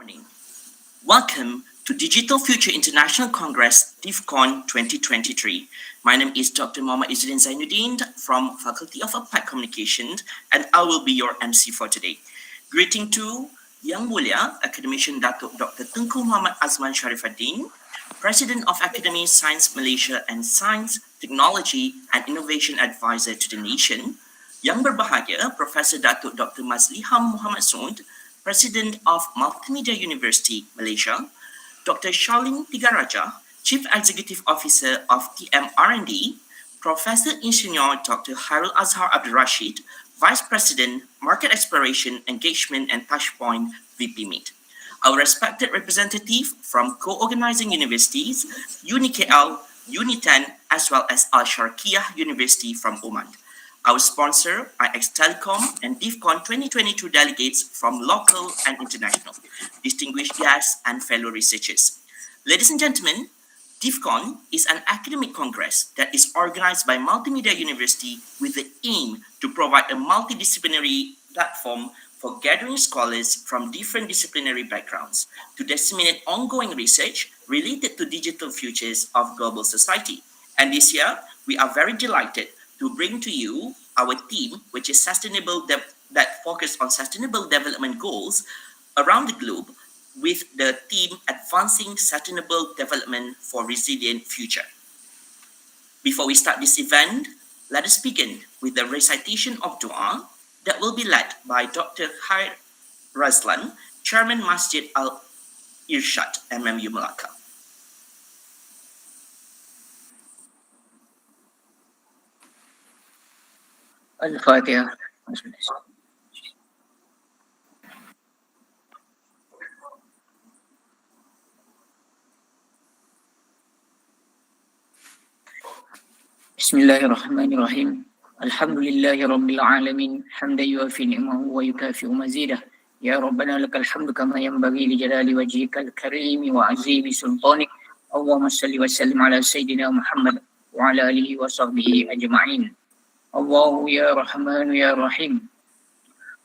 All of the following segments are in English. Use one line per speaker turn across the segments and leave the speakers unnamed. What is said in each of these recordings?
Morning. Welcome to Digital Future International Congress DIFCON 2023. My name is Dr. Muhammad Izzuddin Zainuddin from Faculty of Applied Communication, and I will be your MC for today. Greeting to Yang Mulia Academician Datuk Dr. Tengku Muhammad Azman Sharifuddin, President of Academy Science Malaysia and Science, Technology and Innovation Advisor to the Nation. Yang berbahagia Profesor Datuk Dr. Mazliham Muhammad Soond, President of Multimedia University, Malaysia, Dr. Charlene Tigaraja, Chief Executive Officer of TM R&D, Professor Ingenieur Dr. Hairul Azhar Abdul Rashid, Vice President, Market Exploration, Engagement and Touchpoint, VP Meet. Our respected representative from co-organizing universities, UniKL, Unitan, as well as Al-Sharqiyah University from Oman. Our sponsor, IX Telecom and DIFCON 2022 delegates from local and international, distinguished guests and fellow researchers. Ladies and gentlemen, DIFCON is an academic congress that is organized by Multimedia University with the aim to provide a multidisciplinary platform for gathering scholars from different disciplinary backgrounds to disseminate ongoing research related to digital futures of global society. And this year, we are very delighted to bring to you our theme, which is that focus on sustainable development goals around the globe, with the theme Advancing Sustainable Development for Resilient Future. Before we start this event, let us begin with the recitation of dua that will be led by Dr. Khair Razlan, Chairman Masjid Al-Irshad, MMU Melaka.
Al-Fatiha. Bismillahirrahmanirrahim. Alhamdulillahi Rabbil Alamin. Hamdan yuafi ni'mahu wa yukafi'u mazidah. Ya Rabbana lakal hamdu kama yanbaghi li jalali wajhikal karimi wa azimi sultanik. Allahumma salli wa sallim ala Sayyidina Muhammad wa ala alihi wa sahbihi ajma'in. Allahu ya Rahmanu ya Rahim.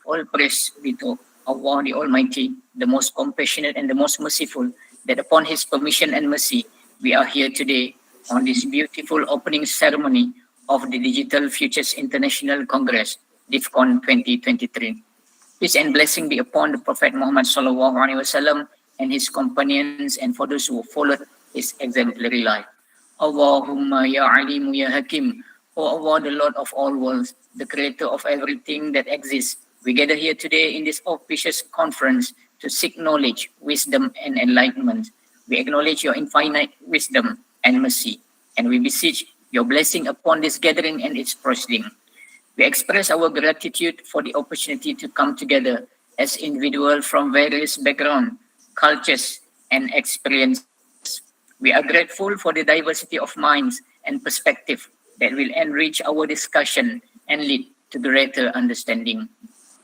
All praise be to Allah the Almighty, the most compassionate and the most merciful, that upon His permission and mercy, we are here today on this beautiful opening ceremony of the Digital Futures International Congress, DIFCON 2023. Peace and blessing be upon the Prophet Muhammad sallallahu alaihi wasallam and his companions and for those who followed his exemplary life. Allahumma ya alimu ya hakim. O Allah, the Lord of all worlds, the creator of everything that exists, we gather here today in this auspicious conference to seek knowledge, wisdom, and enlightenment. We acknowledge your infinite wisdom and mercy, and we beseech your blessing upon this gathering and its proceeding. We express our gratitude for the opportunity to come together as individuals from various backgrounds, cultures, and experiences. We are grateful for the diversity of minds and perspective that will enrich our discussion and lead to greater understanding.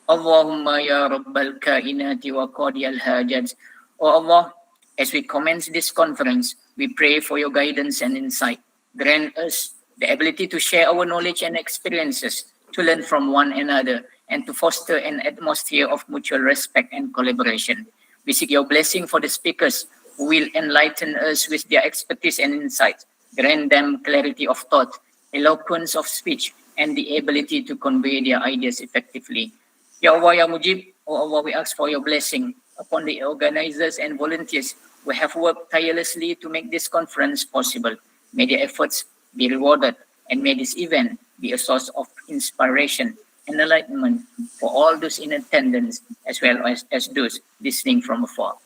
Allahumma ya Rabbal Kainati wa Qadiyal Hajat. O Allah, as we commence this conference, we pray for your guidance and insight. Grant us the ability to share our knowledge and experiences, to learn from one another, and to foster an atmosphere of mutual respect and collaboration. We seek your blessing for the speakers who will enlighten us with their expertise and insights. Grant them clarity of thought, eloquence of speech, and the ability to convey their ideas effectively. Ya Allah, Ya Mujib, O Allah, we ask for your blessing upon the organizers and volunteers who have worked tirelessly to make this conference possible. May their efforts be rewarded, and may this event be a source of inspiration and enlightenment for all those in attendance as well as those listening from afar.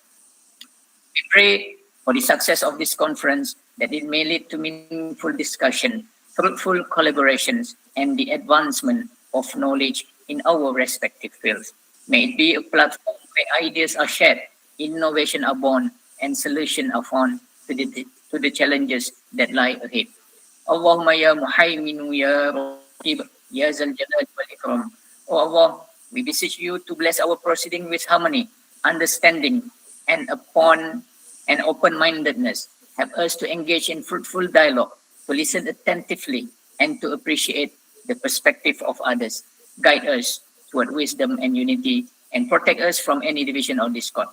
We pray for the success of this conference, that it may lead to meaningful discussion, fruitful collaborations, and the advancement of knowledge in our respective fields. May it be a platform where ideas are shared, innovation are born, and solutions are found to the challenges that lie ahead. Allahumma ya muhaiminu ya raqib ya zal jalal wal ikram. O Allah, we beseech you to bless our proceeding with harmony, understanding, and upon an open-mindedness. Help us to engage in fruitful dialogue, to listen attentively, and to appreciate the perspective of others. Guide us toward wisdom and unity, and protect us from any division or discord.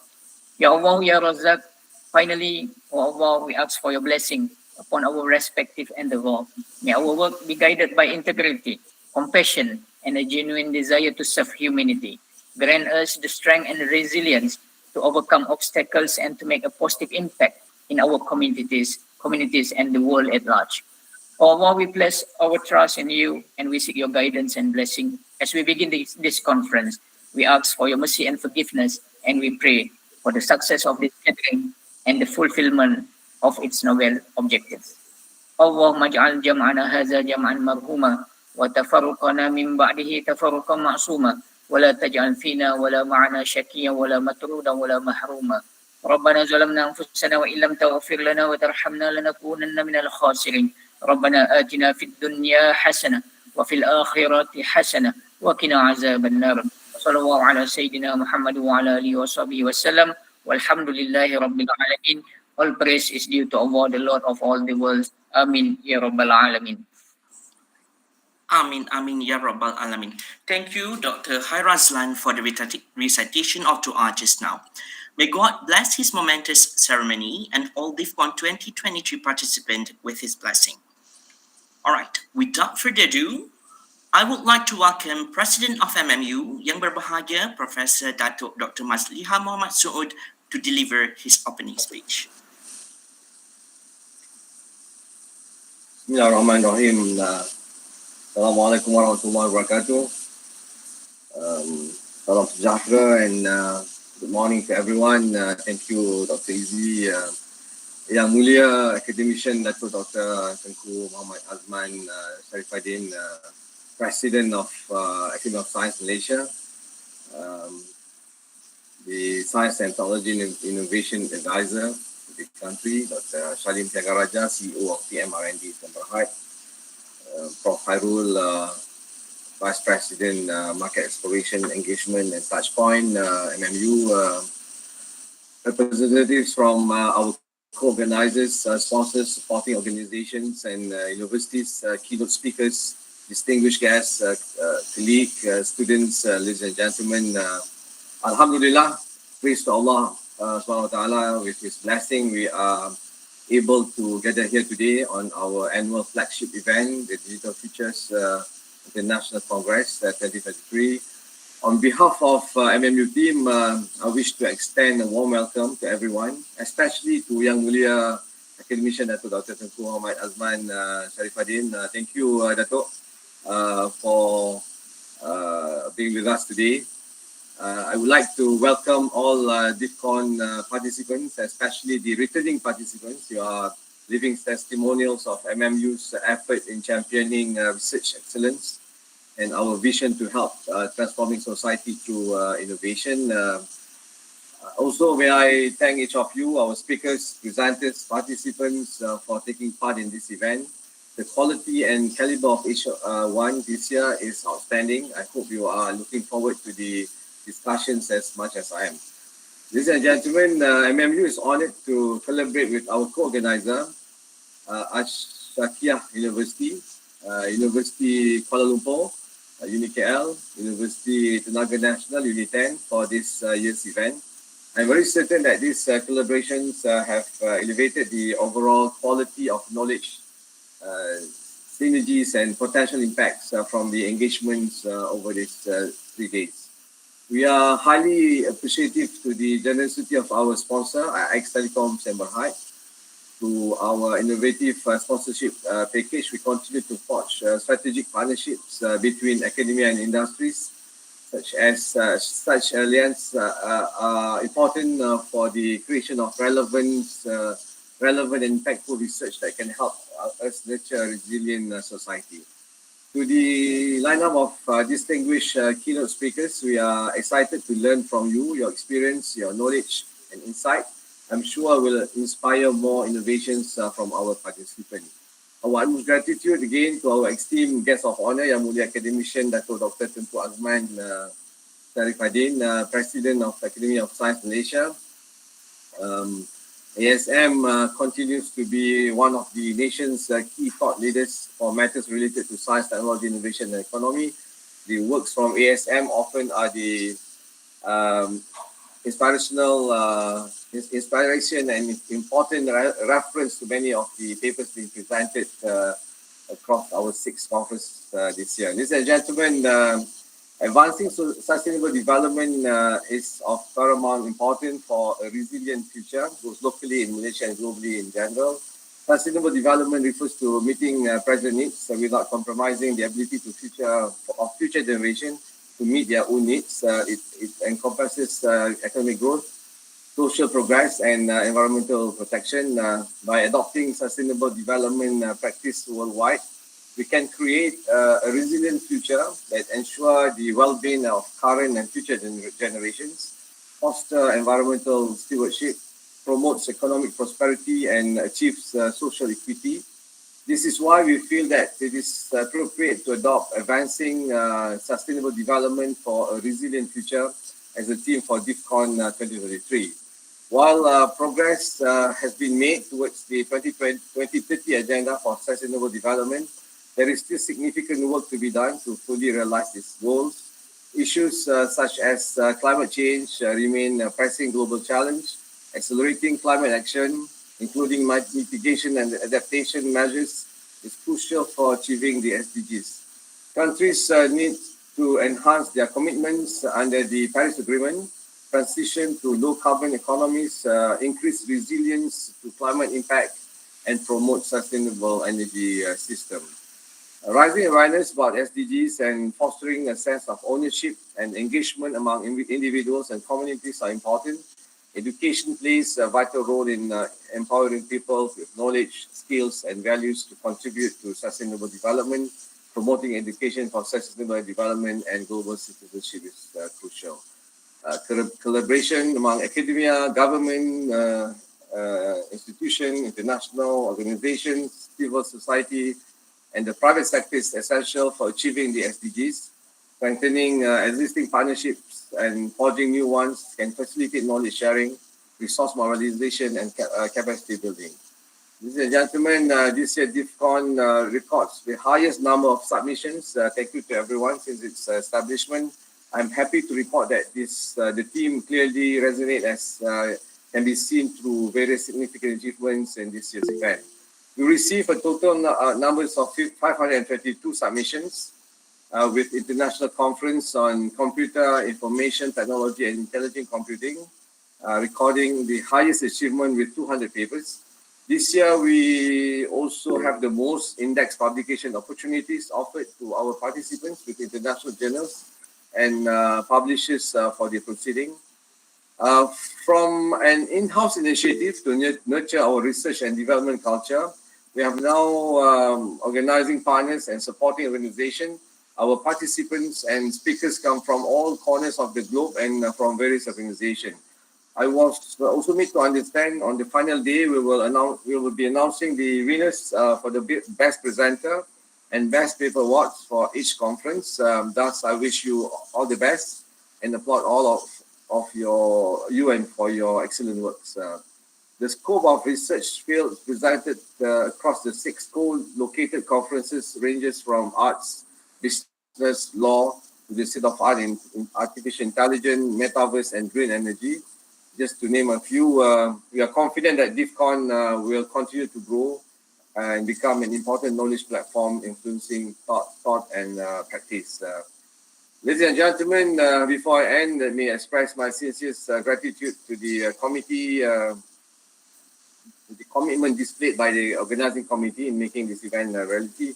Ya Allah, Ya Razak, finally, O Allah, we ask for your blessing upon our respective endeavor. May our work be guided by integrity, compassion, and a genuine desire to serve humanity. Grant us the strength and resilience to overcome obstacles and to make a positive impact in our communities and the world at large. O Allah, we place our trust in you and we seek your guidance and blessing. As we begin this conference, we ask for your mercy and forgiveness, and we pray for the success of this gathering and the fulfillment of its noble objectives. اللهم اجعل جمعنا هذا جمعا مرحوما وتفرقنا من بعده تفرقا معصوما ولا تجعل فينا ولا معنا شكيا ولا مطرودا ولا محروما ربنا ظلمنا انفسنا وان لم تغفر لنا وترحمنا لنكونن من الخاسرين ربنا آتنا في الدنيا حسنه وفي الاخره حسنه وقنا عذاب النار صلى الله على سيدنا محمد وعلى اله وصحبه وسلم والحمد لله رب العالمين. All praise is due to Allah, the Lord of all the worlds. Amin. Ya Rabbal Alamin.
Amin, Amin, Ya Rabbal Alamin. Thank you, Dr. Hairazlan, for the recitation of Dua just now. May God bless his momentous ceremony and all DIFCON 2023 participants with his blessing. All right, without further ado, I would like to welcome President of MMU, Yang Berbahagia, Professor Datuk Dr. Mazliha Muhammad Suud, to deliver his opening speech.
Bismillahirrahmanirrahim. Assalamualaikum warahmatullahi wabarakatuh. Salam sejahtera and good morning to everyone. Thank you, Dr. Izzi, Yang Mulia Academician Datuk Dr. Tengku Muhammad Azman Sharifuddin, President of Academy of Science Malaysia, the Science and Technology Innovation Advisor to the country, Dr. Shalim Tiagaraja, CEO of PMRND Berhad, Prof. Hairul, Vice President, Market Exploration, Engagement and Touchpoint, MMU, representatives from our co-organizers, sponsors, supporting organizations and universities, keynote speakers, distinguished guests, colleagues, students, ladies and gentlemen. Alhamdulillah, praise to Allah subhanahu wa ta'ala. With his blessing, we are able to gather here today on our annual flagship event, the Digital Futures International Congress 2023. On behalf of MMU team, I wish to extend a warm welcome to everyone, especially to Yang Mulia Academician Datuk Dr. Tengku Muhammad Azman Sharifuddin. Thank you, Datuk, for being with us today. I would like to welcome all DIFCON participants, especially the returning participants. You are living testimonials of MMU's effort in championing research excellence and our vision to help transforming society through innovation. Also, may I thank each of you, our speakers, presenters, participants, for taking part in this event. The quality and caliber of each one this year is outstanding. I hope you are looking forward to the discussions as much as I am. Ladies and gentlemen, MMU is honored to collaborate with our co-organizer, Ashraqiah University, University Kuala Lumpur, UniKL, University Tenaga Nasional, Uni10, for this year's event. I'm very certain that these collaborations have elevated the overall quality of knowledge, synergies and potential impacts from the engagements over these 3 days. We are highly appreciative to the generosity of our sponsor, X Telecom Berhad. To our innovative sponsorship package, we continue to forge strategic partnerships between academia and industries, such alliances are important for the creation of relevant and impactful research that can help us nurture a resilient society. To the lineup of distinguished keynote speakers, we are excited to learn from you, your experience, your knowledge and insight. I'm sure will inspire more innovations from our participants. Our utmost gratitude again to our esteemed guest of honor, Yang Mulia Academician Datuk Dr. Tengku Azman Sharifuddin, President of Academy of Science Malaysia. ASM continues to be one of the nation's key thought leaders for matters related to science, technology, innovation and economy. The works from ASM often are the inspiration and important reference to many of the papers being presented across our 6 conferences this year. Ladies and gentlemen, advancing sustainable development is of paramount importance for a resilient future, both locally in Malaysia and globally in general. Sustainable development refers to meeting present needs without compromising the ability to future generation to meet their own needs. It encompasses economic growth, social progress, and environmental protection. By adopting sustainable development practice worldwide, we can create a resilient future that ensure the well-being of current and future generations, foster environmental stewardship, promotes economic prosperity, and achieves social equity. This is why we feel that it is appropriate to adopt advancing sustainable development for a resilient future as a theme for DIFCON 2023. While progress has been made towards the 2030 agenda for sustainable development, there is still significant work to be done to fully realize these goals. Issues such as climate change remain a pressing global challenge. Accelerating climate action, including mitigation and adaptation measures, is crucial for achieving the SDGs. Countries need to enhance their commitments under the Paris Agreement, transition to low-carbon economies, increase resilience to climate impact, and promote sustainable energy system. Rising awareness about SDGs and fostering a sense of ownership and engagement among individuals and communities are important. Education plays a vital role in empowering people with knowledge, skills, and values to contribute to sustainable development. Promoting education for sustainable development and global citizenship is crucial. Collaboration among academia, government, institutions, international organizations, civil society, and the private sector is essential for achieving the SDGs. Strengthening existing partnerships and forging new ones can facilitate knowledge sharing, resource mobilization, and capacity building. Ladies and gentlemen, this year DIFCON records the highest number of submissions. Thank you to everyone since its establishment. I'm happy to report that the theme clearly resonates as can be seen through various significant achievements in this year's event. We received a total numbers of 522 submissions with International Conference on Computer, Information Technology and Intelligent Computing, recording the highest achievement with 200 papers. This year, we also have the most index publication opportunities offered to our participants with international journals and publishers for the proceeding. From an in-house initiative to nurture our research and development culture, we have now organizing partners and supporting organizations. Our participants and speakers come from all corners of the globe and from various organizations. I was also made to understand on the final day we will be announcing the winners for the best presenter and best paper awards for each conference. Thus, I wish you all the best and applaud all of you and for your excellent works. The scope of research fields presented across the 6 co-located conferences ranges from arts, business, law, to the state of art in artificial intelligence, metaverse, and green energy. Just to name a few, we are confident that DIFCON will continue to grow and become an important knowledge platform influencing thought and practice. Ladies and gentlemen, before I end, let me express my sincerest gratitude to the committee, the commitment displayed by the organizing committee in making this event a reality.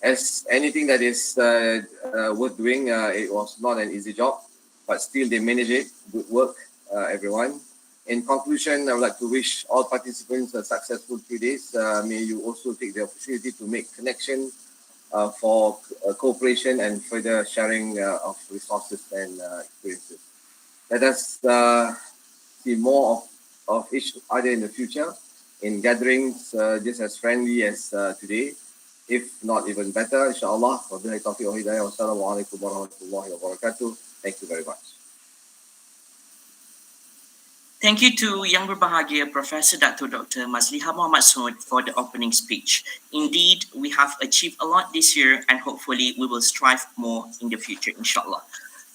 As anything that is worth doing, it was not an easy job, but still they managed it. Good work, everyone. In conclusion, I would like to wish all participants a successful 3 days. May you also take the opportunity to make connection for cooperation and further sharing of resources and experiences. Let us see more of each other in the future in gatherings just as friendly as today, if not even better, inshallah. Wabillahi taufiq wa hidayah. Wassalamualaikum warahmatullahi wabarakatuh. Thank you very much.
Thank you to Yang Berbahagia Professor Dr. Mazliha Muhammad Sood for the opening speech. Indeed, we have achieved a lot this year and hopefully we will strive more in the future, inshallah.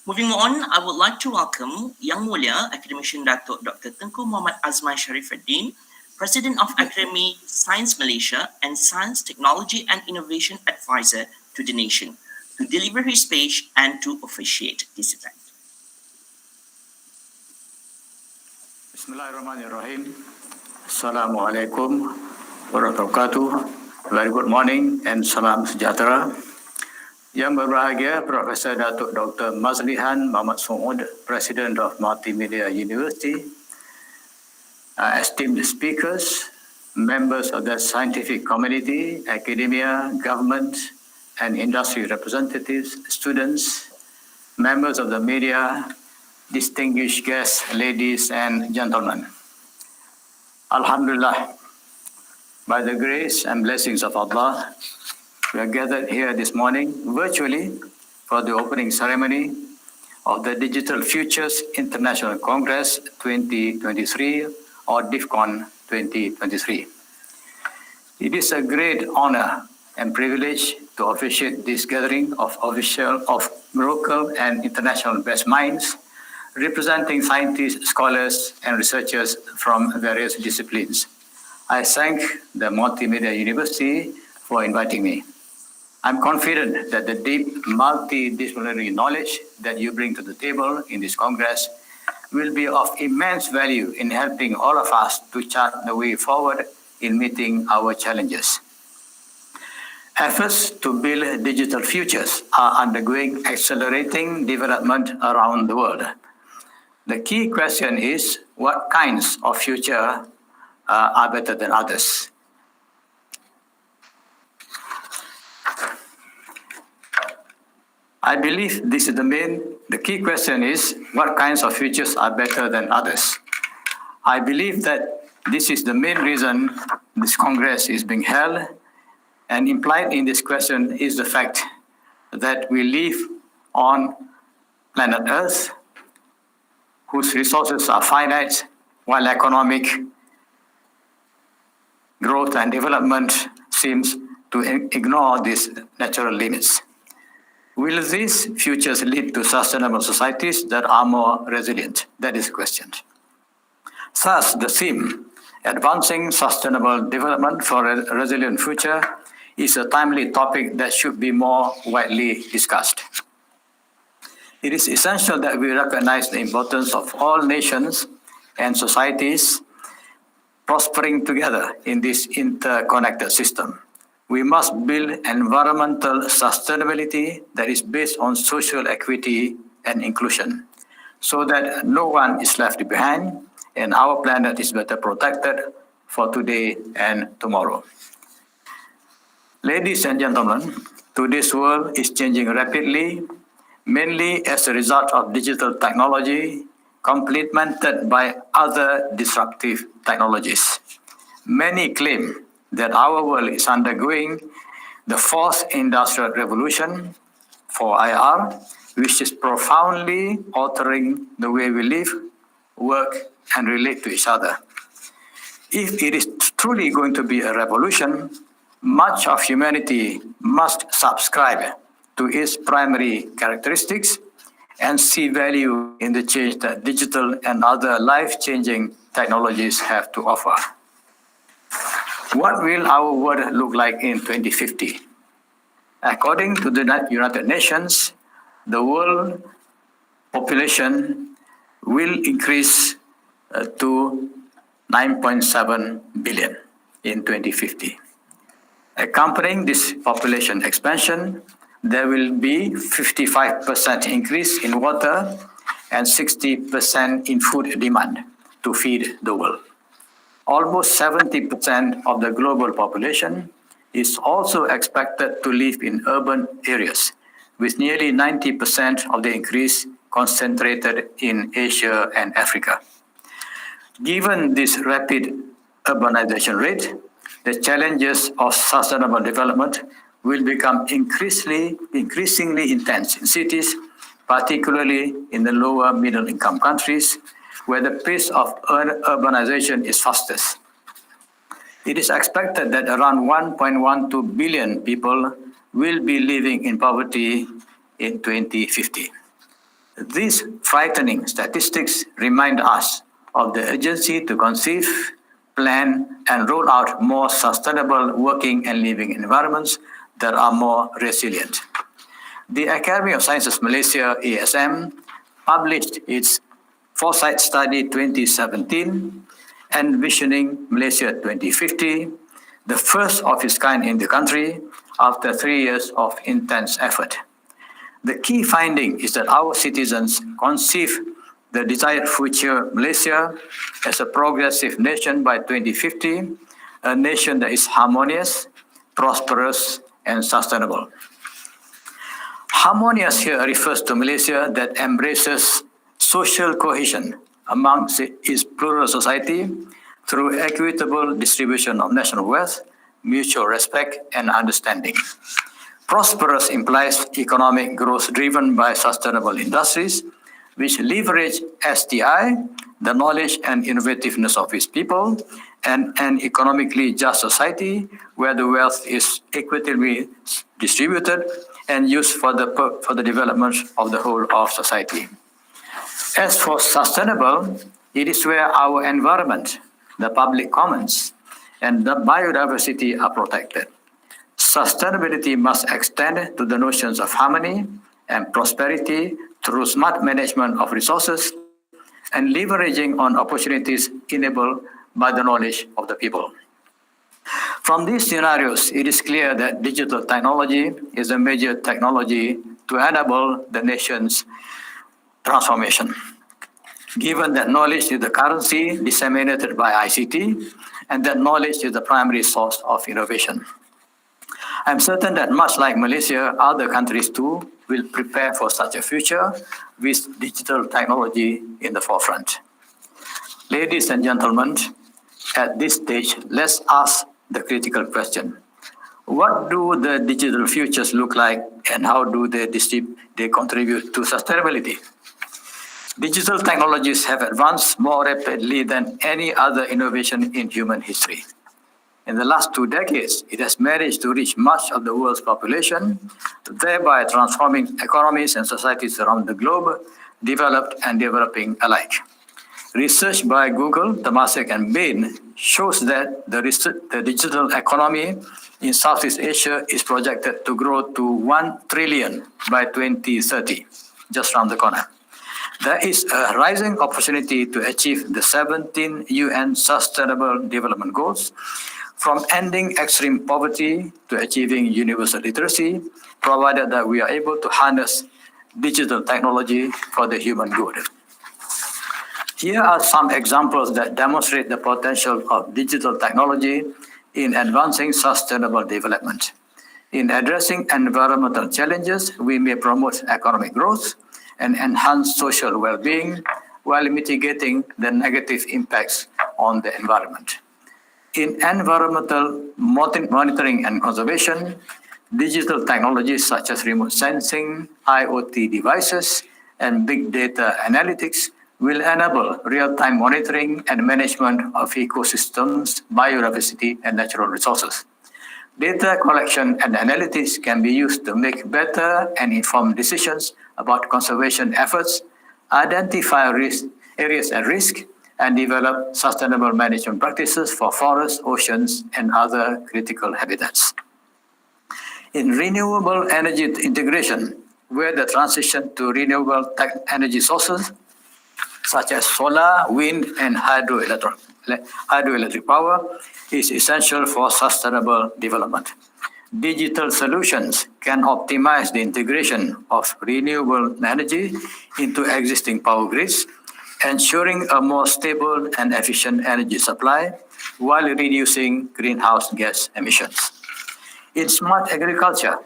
Moving on, I would like to welcome Yang Mulia Academician Datuk Dr. Tengku Muhammad Azman Sharifuddin, President of Academy Science Malaysia and Science, Technology and Innovation Advisor to the nation, to deliver his speech and to officiate this event.
Bismillahirrahmanirrahim. Assalamualaikum warahmatullahi wabarakatuh. Very good morning and salam sejahtera. Yang berbahagia Profesor Datuk Dr. Mazlihan Muhammad Sood, President of Multimedia University, esteemed speakers, members of the scientific community, academia, government, and industry representatives, students, members of the media, distinguished guests, ladies and gentlemen. Alhamdulillah, by the grace and blessings of Allah, we are gathered here this morning virtually for the opening ceremony of the Digital Futures International Congress 2023 or DIFCON 2023. It is a great honor and privilege to officiate this gathering of local and international best minds representing scientists, scholars, and researchers from various disciplines. I thank the Multimedia University for inviting me. I'm confident that the deep multidisciplinary knowledge that you bring to the table in this Congress will be of immense value in helping all of us to chart the way forward in meeting our challenges. Efforts to build digital futures are undergoing accelerating development around the world. The key question is, what kinds of future are better than others? I believe this is the key question is, what kinds of futures are better than others? I believe that this is the main reason this Congress is being held, and implied in this question is the fact that we live on planet Earth, whose resources are finite, while economic growth and development seems to ignore these natural limits. Will these futures lead to sustainable societies that are more resilient? That is the question. Thus, the theme, Advancing Sustainable Development for a Resilient Future, is a timely topic that should be more widely discussed. It is essential that we recognize the importance of all nations and societies prospering together in this interconnected system. We must build environmental sustainability that is based on social equity and inclusion, so that no one is left behind and our planet is better protected for today and tomorrow. Ladies and gentlemen, today's world is changing rapidly, mainly as a result of digital technology complemented by other disruptive technologies. Many claim that our world is undergoing the fourth industrial revolution, 4IR, which is profoundly altering the way we live, work, and relate to each other. If it is truly going to be a revolution, much of humanity must subscribe to its primary characteristics and see value in the change that digital and other life-changing technologies have to offer. What will our world look like in 2050? According to the United Nations, the world population will increase to 9.7 billion in 2050. Accompanying this population expansion, there will be 55% increase in water and 60% in food demand to feed the world. Almost 70% of the global population is also expected to live in urban areas, with nearly 90% of the increase concentrated in Asia and Africa. Given this rapid urbanization rate, the challenges of sustainable development will become increasingly intense in cities, particularly in the lower middle income countries, where the pace of urbanization is fastest. It is expected that around 1.12 billion people will be living in poverty in 2050. These frightening statistics remind us of the urgency to conceive, plan, and roll out more sustainable working and living environments that are more resilient. The Academy of Sciences Malaysia, ASM, published its Foresight Study 2017, Envisioning Malaysia 2050, the first of its kind in the country after 3 years of intense effort. The key finding is that our citizens conceive the desired future Malaysia as a progressive nation by 2050, a nation that is harmonious, prosperous, and sustainable. Harmonious here refers to Malaysia that embraces social cohesion amongst its plural society through equitable distribution of national wealth, mutual respect, and understanding. Prosperous implies economic growth driven by sustainable industries, which leverage STI, the knowledge and innovativeness of its people, and an economically just society where the wealth is equitably distributed and used for the development of the whole of society. As for sustainable, it is where our environment, the public commons, and the biodiversity are protected. Sustainability must extend to the notions of harmony and prosperity through smart management of resources and leveraging on opportunities enabled by the knowledge of the people. From these scenarios, it is clear that digital technology is a major technology to enable the nation's transformation. Given that knowledge is the currency disseminated by ICT and that knowledge is the primary source of innovation. I'm certain that much like Malaysia, other countries too will prepare for such a future with digital technology in the forefront. Ladies and gentlemen, at this stage, let's ask the critical question. What do the digital futures look like and how do they contribute to sustainability? Digital technologies have advanced more rapidly than any other innovation in human history. In the last 2 decades, it has managed to reach much of the world's population, thereby transforming economies and societies around the globe, developed and developing alike. Research by Google, Temasek, and Bain shows that the digital economy in Southeast Asia is projected to grow to 1 trillion by 2030, just around the corner. There is a rising opportunity to achieve the 17 UN Sustainable Development Goals, from ending extreme poverty to achieving universal literacy, provided that we are able to harness digital technology for the human good. Here are some examples that demonstrate the potential of digital technology in advancing sustainable development. In addressing environmental challenges, we may promote economic growth and enhance social well-being while mitigating the negative impacts on the environment. In environmental monitoring and conservation, digital technologies such as remote sensing, IoT devices, and big data analytics will enable real-time monitoring and management of ecosystems, biodiversity, and natural resources. Data collection and analytics can be used to make better and informed decisions about conservation efforts, identify areas at risk, and develop sustainable management practices for forests, oceans, and other critical habitats. In renewable energy integration, where the transition to renewable energy sources, such as solar, wind, and hydroelectric power, is essential for sustainable development. Digital solutions can optimize the integration of renewable energy into existing power grids, ensuring a more stable and efficient energy supply while reducing greenhouse gas emissions. In smart agriculture,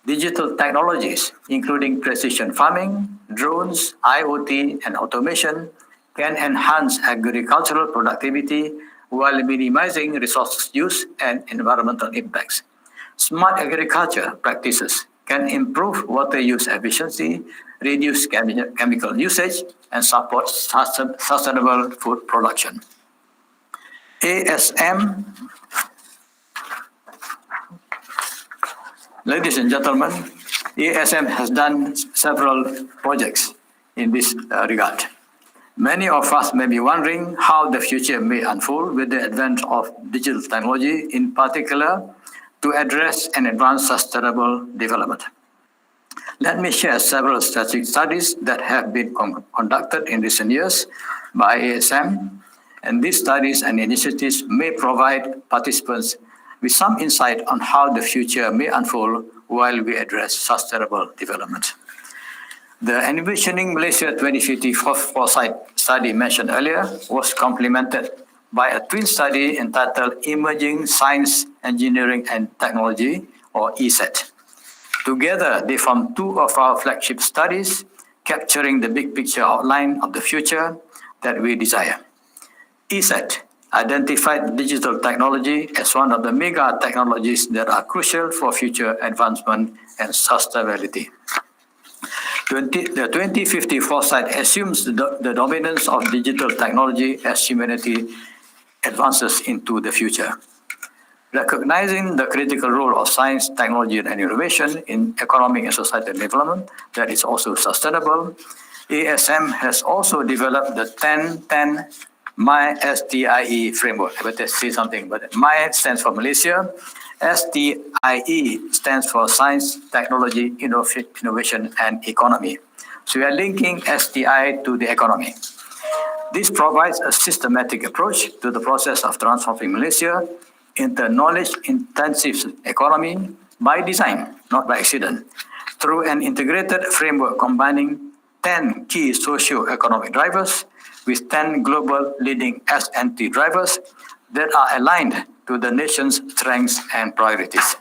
digital technologies, including precision farming, drones, IoT, and automation, can enhance agricultural productivity while minimizing resource use and environmental impacts. Smart agriculture practices can improve water use efficiency, reduce chemical usage, and support sustainable food production. ASM, ladies and gentlemen, ASM has done several projects in this regard. Many of us may be wondering how the future may unfold with the advent of digital technology, in particular, to address and advance sustainable development. Let me share several strategic studies that have been conducted in recent years by ASM, and these studies and initiatives may provide participants with some insight on how the future may unfold while we address sustainable development. The Envisioning Malaysia 2050 Foresight study mentioned earlier was complemented by a twin study entitled Emerging Science, Engineering and Technology, or ESET. Together, they form two of our flagship studies, capturing the big picture outline of the future that we desire. ESET identified digital technology as one of the mega technologies that are crucial for future advancement and sustainability. The 2050 Foresight assumes the dominance of digital technology as humanity advances into the future. Recognizing the critical role of science, technology, and innovation in economic and societal development that is also sustainable, ASM has also developed the 10-10 MY-STIE framework. I better say something, but MY stands for Malaysia, STIE stands for Science, Technology, Innovation, and Economy. So we are linking STI to the economy. This provides a systematic approach to the process of transforming Malaysia into a knowledge-intensive economy by design, not by accident, through an integrated framework combining 10 key socio-economic drivers with 10 global leading S&T drivers that are aligned to the nation's strengths and priorities.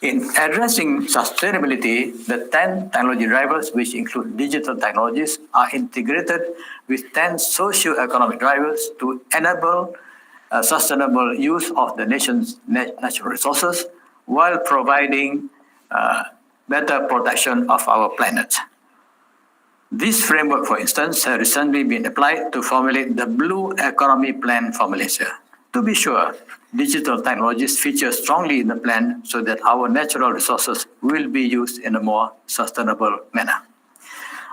In addressing sustainability, the 10 technology drivers, which include digital technologies, are integrated with 10 socio-economic drivers to enable sustainable use of the nation's natural resources while providing better protection of our planet. This framework, for instance, has recently been applied to formulate the Blue Economy Plan for Malaysia. To be sure, digital technologies feature strongly in the plan so that our natural resources will be used in a more sustainable manner.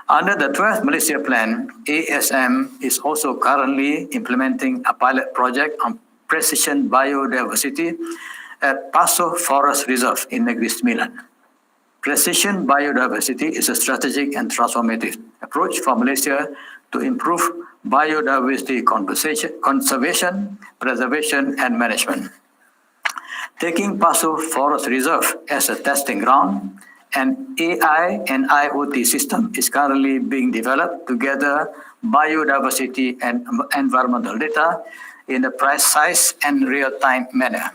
Under the 12th Malaysia Plan, ASM is also currently implementing a pilot project on precision biodiversity at Paso Forest Reserve in Negeri Sembilan. Precision biodiversity is a strategic and transformative approach for Malaysia to improve biodiversity conservation, preservation, and management. Taking Paso Forest Reserve as a testing ground, an AI and IoT system is currently being developed to gather biodiversity and environmental data in a precise and real-time manner.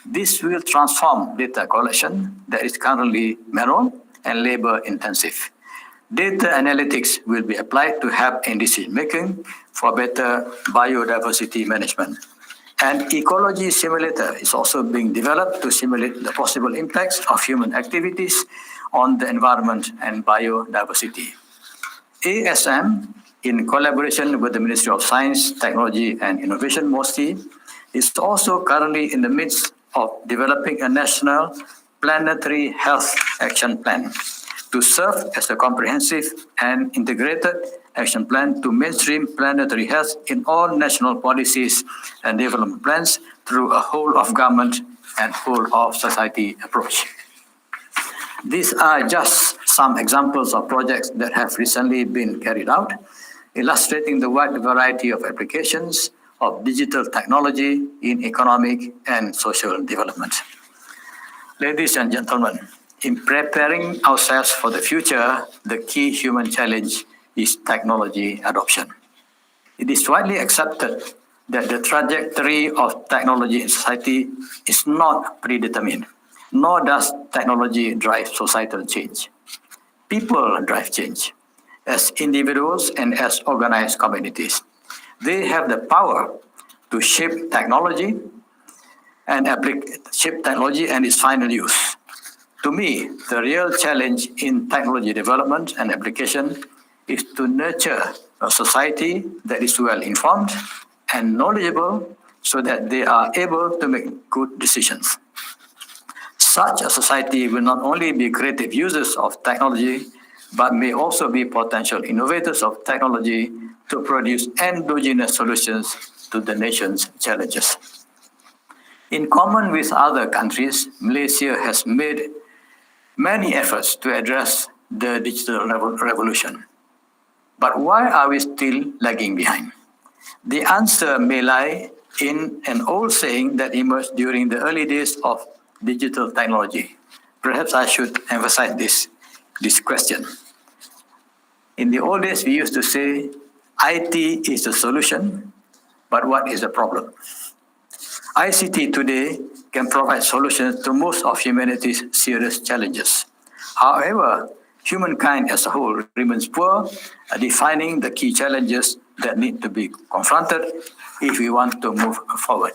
This will transform data collection that is currently manual and labor-intensive. Data analytics will be applied to help in decision-making for better biodiversity management. An ecology simulator is also being developed to simulate the possible impacts of human activities on the environment and biodiversity. ASM, in collaboration with the Ministry of Science, Technology and Innovation, MOSTI, is also currently in the midst of developing a national planetary health action plan to serve as a comprehensive and integrated action plan to mainstream planetary health in all national policies and development plans through a whole of government and whole of society approach. These are just some examples of projects that have recently been carried out, illustrating the wide variety of applications of digital technology in economic and social development. Ladies and gentlemen, in preparing ourselves for the future, the key human challenge is technology adoption. It is widely accepted that the trajectory of technology in society is not predetermined, nor does technology drive societal change. People drive change as individuals and as organized communities. They have the power to shape technology and its final use. To me, the real challenge in technology development and application is to nurture a society that is well informed and knowledgeable so that they are able to make good decisions. Such a society will not only be creative users of technology, but may also be potential innovators of technology to produce endogenous solutions to the nation's challenges. In common with other countries, Malaysia has made many efforts to address the digital revolution. But why are we still lagging behind? The answer may lie in an old saying that emerged during the early days of digital technology. Perhaps I should emphasize this question. In the old days, we used to say, IT is the solution, but what is the problem? ICT today can provide solutions to most of humanity's serious challenges. However, humankind as a whole remains poor at defining the key challenges that need to be confronted if we want to move forward.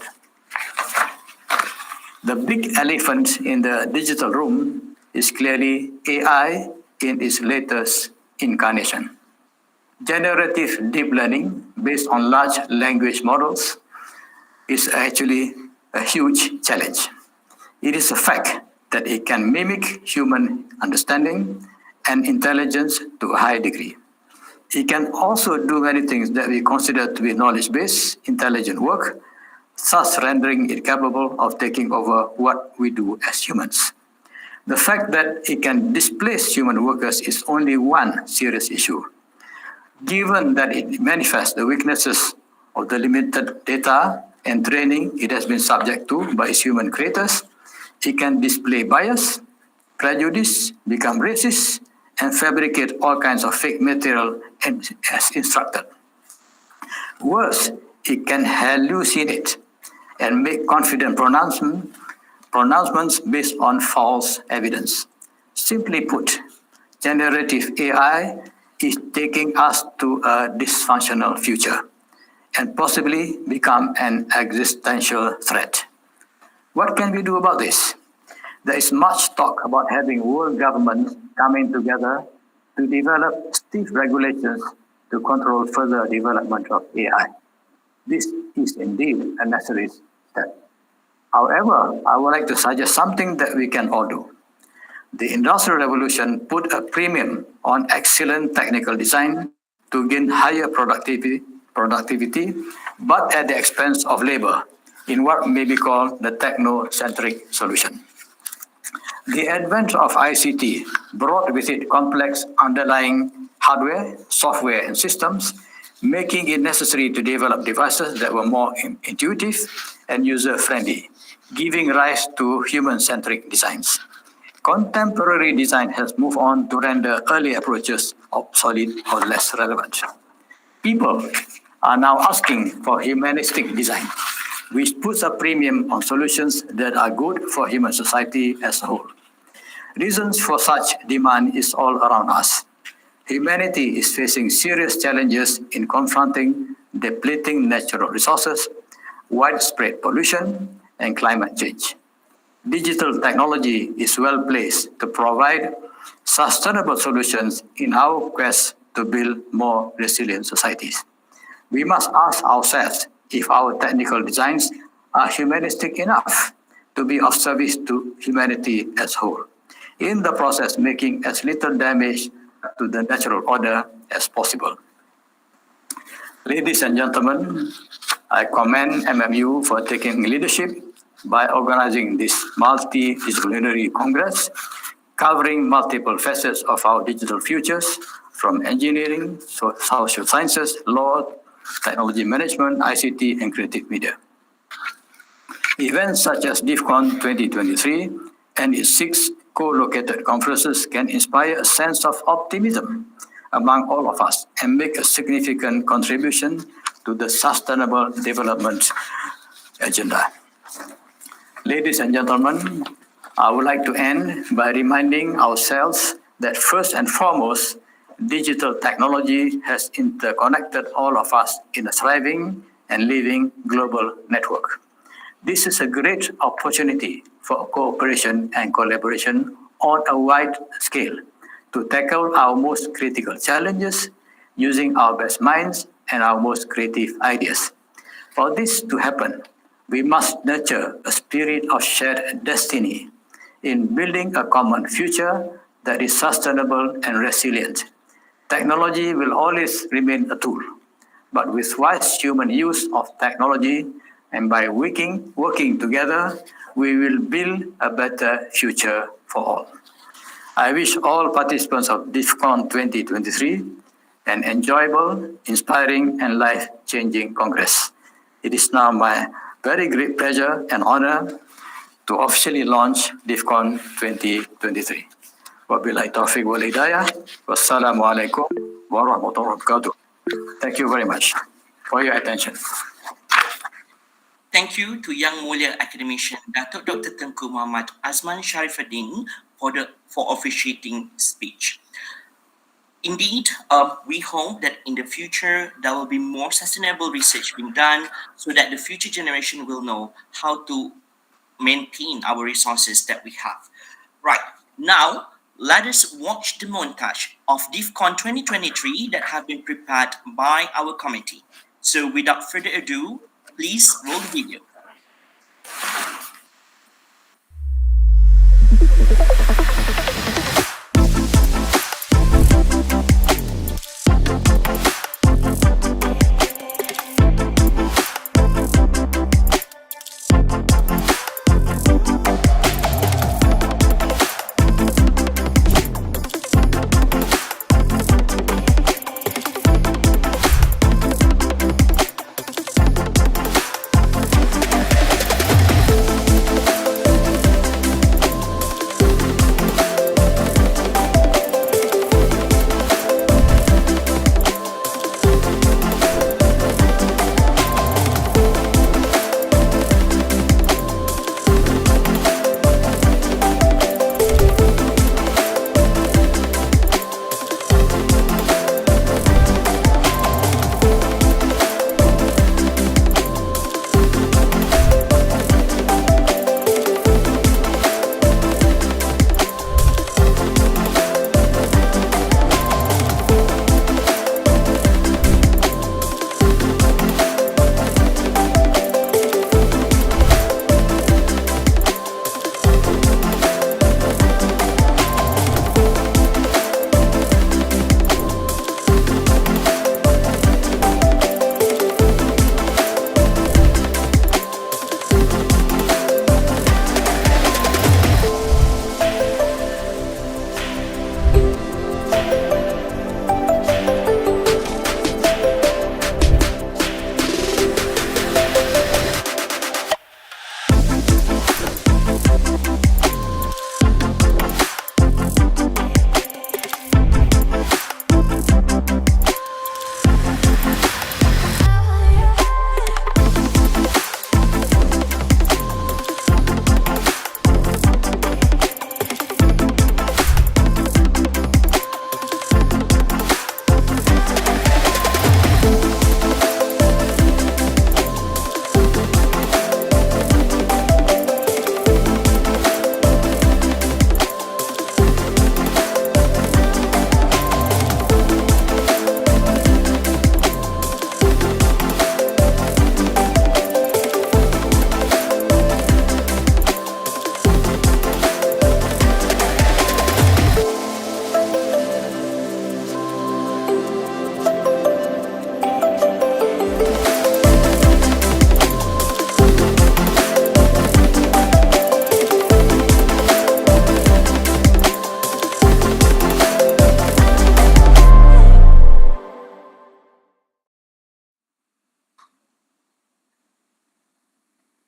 The big elephant in the digital room is clearly AI in its latest incarnation. Generative deep learning based on large language models is actually a huge challenge. It is a fact that it can mimic human understanding and intelligence to a high degree. It can also do many things that we consider to be knowledge-based, intelligent work, thus rendering it capable of taking over what we do as humans. The fact that it can displace human workers is only one serious issue. Given that it manifests the weaknesses of the limited data and training it has been subject to by its human creators, it can display bias, prejudice, become racist, and fabricate all kinds of fake material as instructed. Worse, it can hallucinate and make confident pronouncements based on false evidence. Simply put, generative AI is taking us to a dysfunctional future and possibly become an existential threat. What can we do about this? There is much talk about having world governments coming together to develop stiff regulations to control further development of AI. This is indeed a necessary step. However, I would like to suggest something that we can all do. The Industrial Revolution put a premium on excellent technical design to gain higher productivity, but at the expense of labor, in what may be called the techno-centric solution. The advent of ICT brought with it complex underlying hardware, software, and systems, making it necessary to develop devices that were more intuitive and user-friendly, giving rise to human-centric designs. Contemporary design has moved on to render early approaches obsolete or less relevant. People are now asking for humanistic design, which puts a premium on solutions that are good for human society as a whole. Reasons for such demand is all around us. Humanity is facing serious challenges in confronting depleting natural resources, widespread pollution, and climate change. Digital technology is well placed to provide sustainable solutions in our quest to build more resilient societies. We must ask ourselves if our technical designs are humanistic enough to be of service to humanity as a whole, in the process making as little damage to the natural order as possible. Ladies and gentlemen, I commend MMU for taking leadership by organizing this multidisciplinary congress covering multiple facets of our digital futures, from engineering, social sciences, law, technology management, ICT, and creative media. Events such as DIFCON 2023 and its 6 co-located conferences can inspire a sense of optimism among all of us and make a significant contribution to the sustainable development agenda. Ladies and gentlemen, I would like to end by reminding ourselves that first and foremost, digital technology has interconnected all of us in a thriving and living global network. This is a great opportunity for cooperation and collaboration on a wide scale to tackle our most critical challenges using our best minds and our most creative ideas. For this to happen, we must nurture a spirit of shared destiny in building a common future that is sustainable and resilient. Technology will always remain a tool, but with wise human use of technology and by working together, we will build a better future for all. I wish all participants of DIFCON 2023 an enjoyable, inspiring, and life-changing Congress. It is now my very great pleasure and honor to officially launch DIFCON 2023. Wabillahi taufiq wal hidayah. Wassalamualaikum warahmatullahi wabarakatuh. Thank you very much for your attention.
Thank you to Young Mulia academician Datuk Dr. Tengku Muhammad Azman Sharifuddin for officiating speech. Indeed, we hope that in the future there will be more sustainable research being done so that the future generation will know how to maintain our resources that we have. Right, now let us watch the montage of DIFCON 2023 that have been prepared by our committee. So without further ado, please roll the video.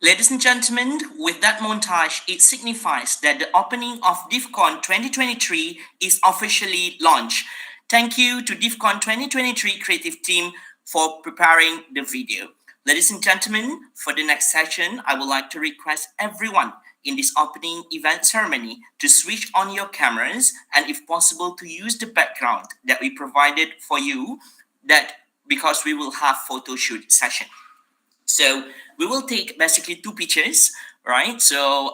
Ladies and gentlemen, with that montage, it signifies that the opening of DIFCON 2023 is officially launched. Thank you to DIFCON 2023 creative team for preparing the video. Ladies and gentlemen, for the next session, I would like to request everyone in this opening event ceremony to switch on your cameras and if possible to use the background that we provided for you, that because we will have photo shoot session. So we will take basically two pictures, right? So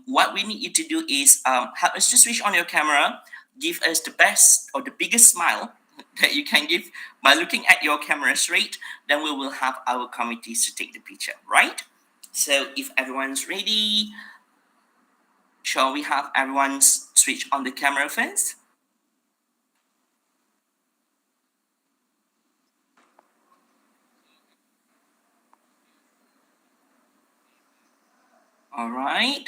what we need you to do is help us to switch on your camera, give us the best or the biggest smile that you can give by looking at your camera straight. Then we will have our committees to take the picture, right? So if everyone's ready, Shall we have everyone switch on the camera first? All right.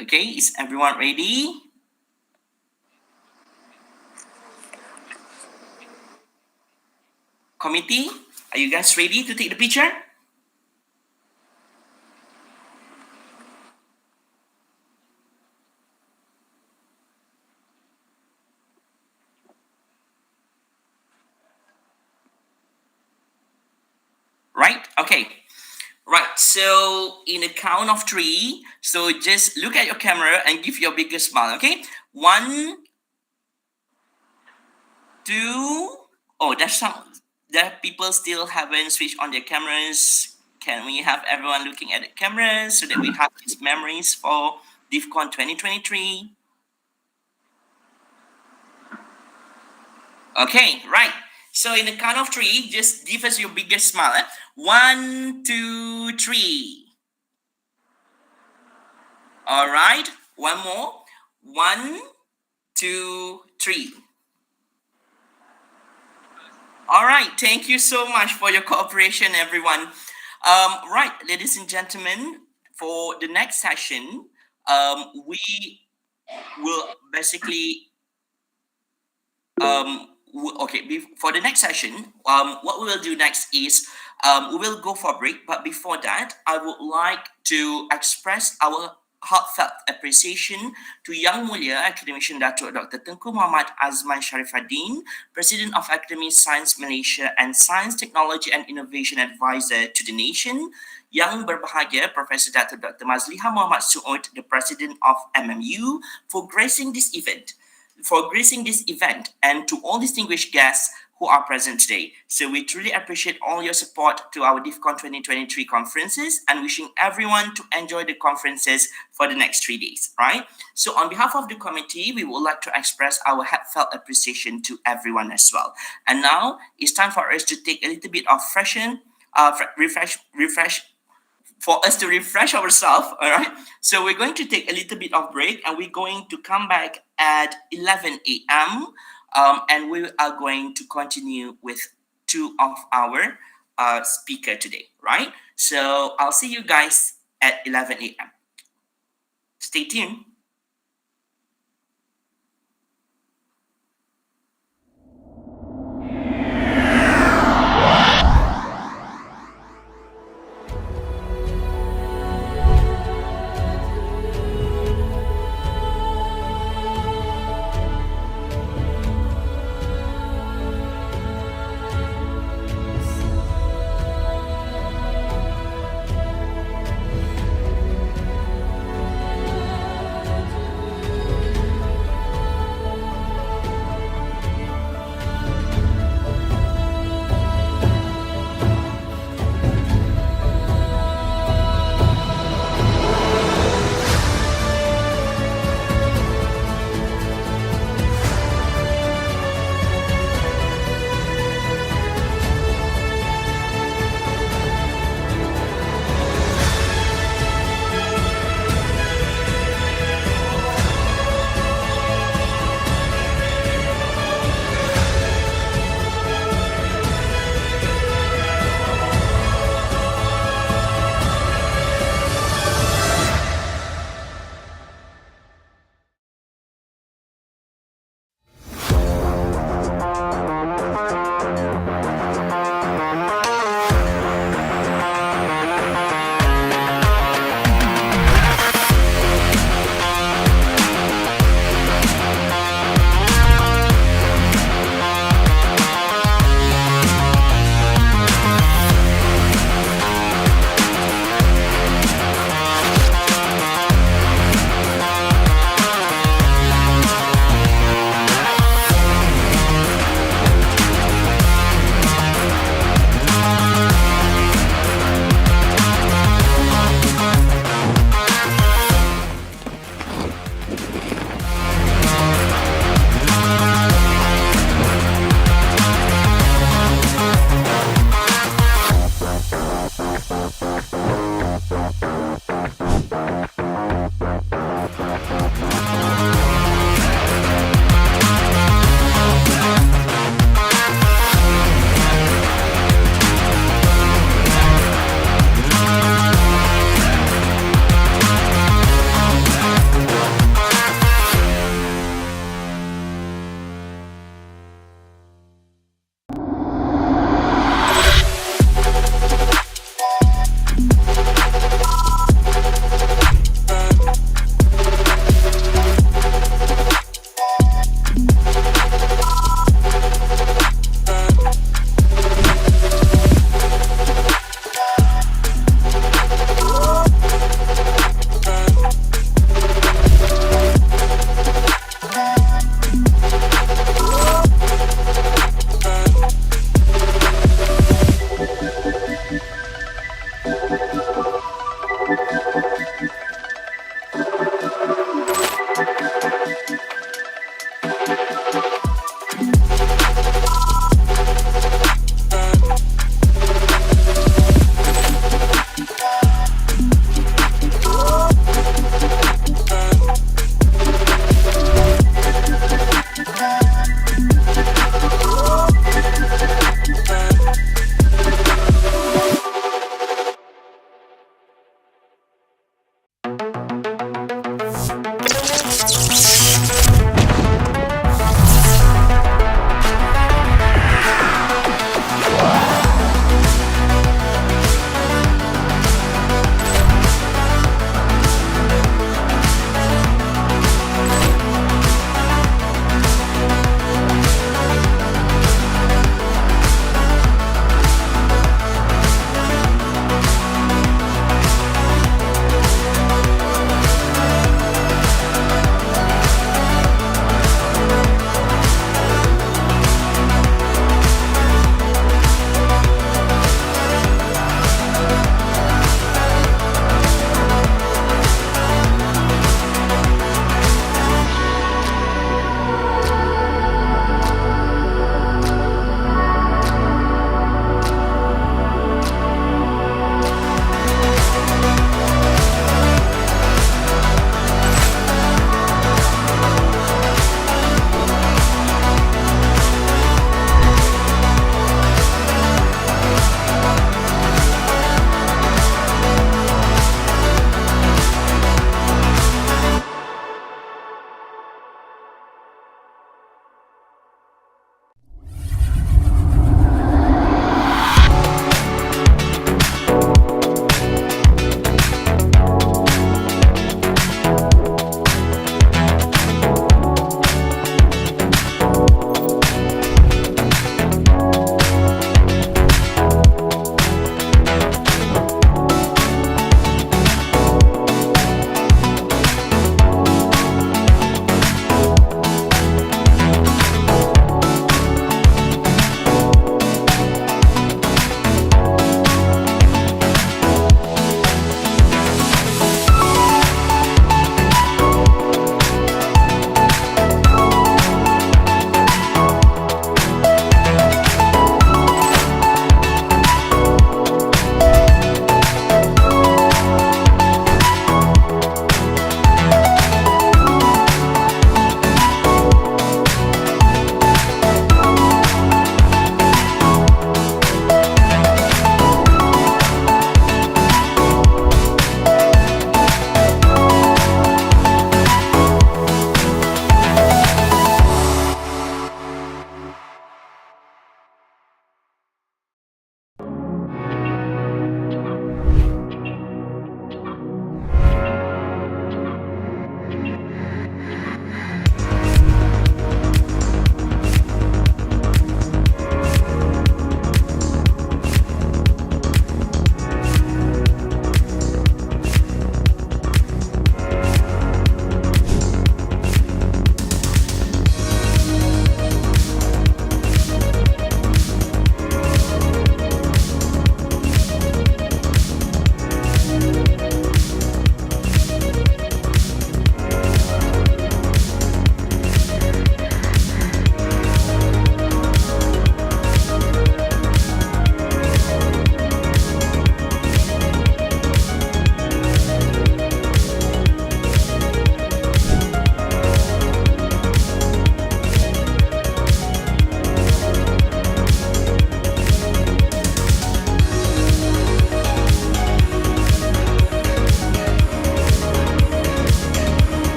Okay, is everyone ready? Committee, are you guys ready to take the picture? Right? Okay. Right. So in a count of three, so just look at your camera and give your biggest smile. Okay. 1, 2. Oh, there's some. There people still haven't switched on their cameras. Can we have everyone looking at the cameras so that we have these memories for DIFCON 2023? Okay, right. So in the count of three, just give us your biggest smile. 1, 2, 3. All right. One more. 1, 2, 3. All right. Thank you so much for your cooperation, everyone. Right, ladies and gentlemen, for the next session, we will basically for the next session, what we will do next is we will go for a break. But before that, I would like to express our heartfelt appreciation to Yang Mulia Academician Datuk Dr. Tengku Muhammad Azman Sharifuddin, President of Academy Science Malaysia and Science, Technology and Innovation Advisor to the nation, Yang Berbahagia Professor Dr. Mazliha Muhammad Suud, the President of MMU, for gracing this event, and to all distinguished guests who are present today. So we truly appreciate all your support to our DIFCON 2023 conferences and wishing everyone to enjoy the conferences for the next 3 days, right? So on behalf of the committee, we would like to express our heartfelt appreciation to everyone as well. And now it's time for us to take a little bit of for us to refresh ourselves, all right? So we're going to take a little bit of break and we're going to come back at 11 a.m. And we are going to continue with 2 of our speaker today, right? So I'll see you guys at 11 a.m. Stay tuned.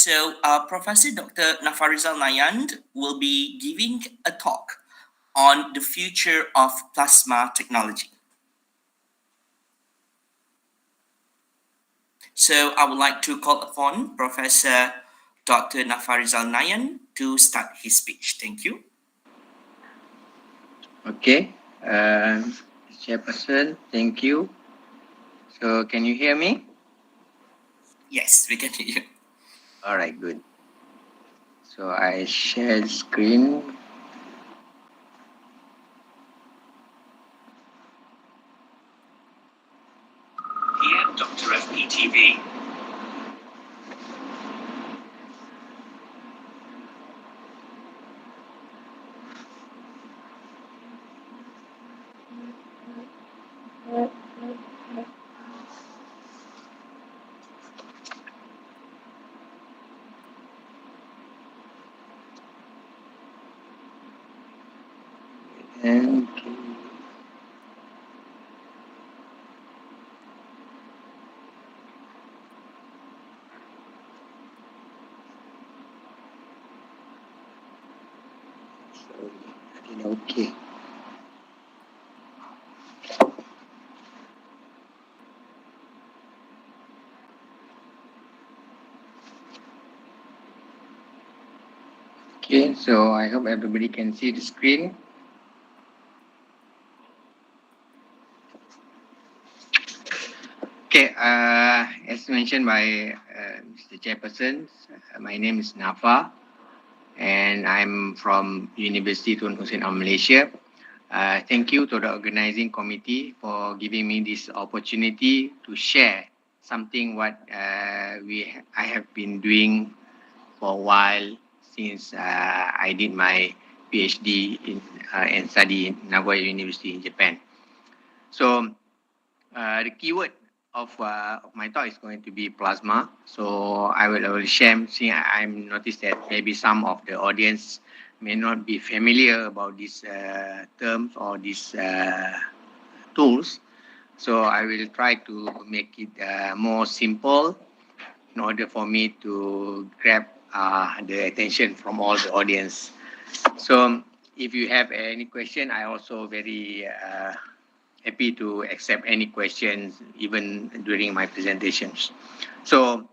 So, Professor Dr. Nafarizal Nayand will be giving a talk on the future of plasma technology. So, I would like to call upon Professor Dr. Nafarizal Nayand to start his speech. Thank you.
Okay, Chairperson, thank you. So, can you hear me?
Yes, we can hear you.
All right, good. So, I share screen.
PM Dr. FPTV.
And sorry, I think okay. Okay, so I hope everybody can see the screen. Okay, as mentioned by Mr. Chairperson, my name is Nafa, and I'm from University Tun Hussein of Malaysia. Thank you to the organizing committee for giving me this opportunity to share something what I have been doing for a while since I did my PhD and study in Nagoya University in Japan. So the keyword of my talk is going to be plasma. So I will share. See, I'm noticed that maybe some of the audience may not be familiar about these terms or these tools. So I will try to make it more simple in order for me to grab the attention from all the audience. So if you have any question, I also very happy to accept any questions even during my presentations. So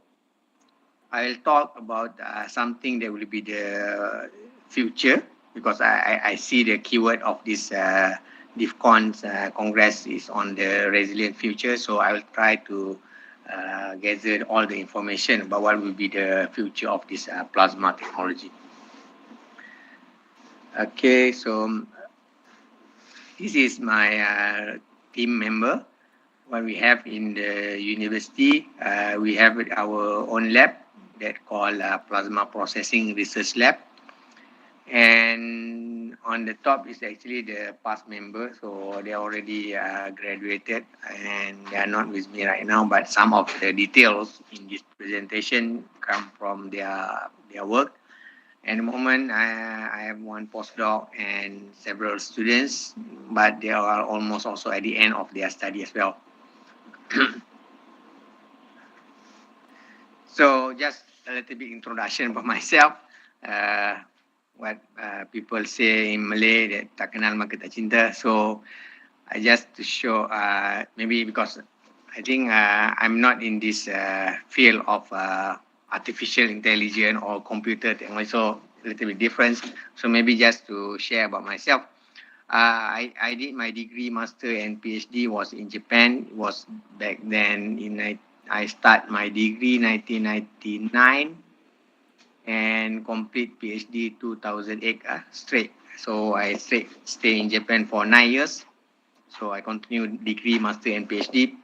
I'll talk about something that will be the future because I see the keyword of this DIFCON Congress is on the resilient future. So I will try to gather all the information about what will be the future of this plasma technology. Okay, so this is my team member. What we have in the university, we have our own lab that called Plasma Processing Research Lab. And on the top is actually the past member. So they already graduated and they are not with me right now. But some of the details in this presentation come from their work. At the moment, I have one postdoc and several students, but they are almost also at the end of their study as well. So just a little bit introduction about myself. What people say in Malay that tak kenal maka tak cinta. So I just to show maybe because I think I'm not in this field of artificial intelligence or computer technology, so a little bit different. So maybe just to share about myself. I did my degree, master and PhD was in Japan. It was back then I start my degree 1999 and complete PhD 2008 straight. So I stay in Japan for 9 years. So I continued degree, master and PhD.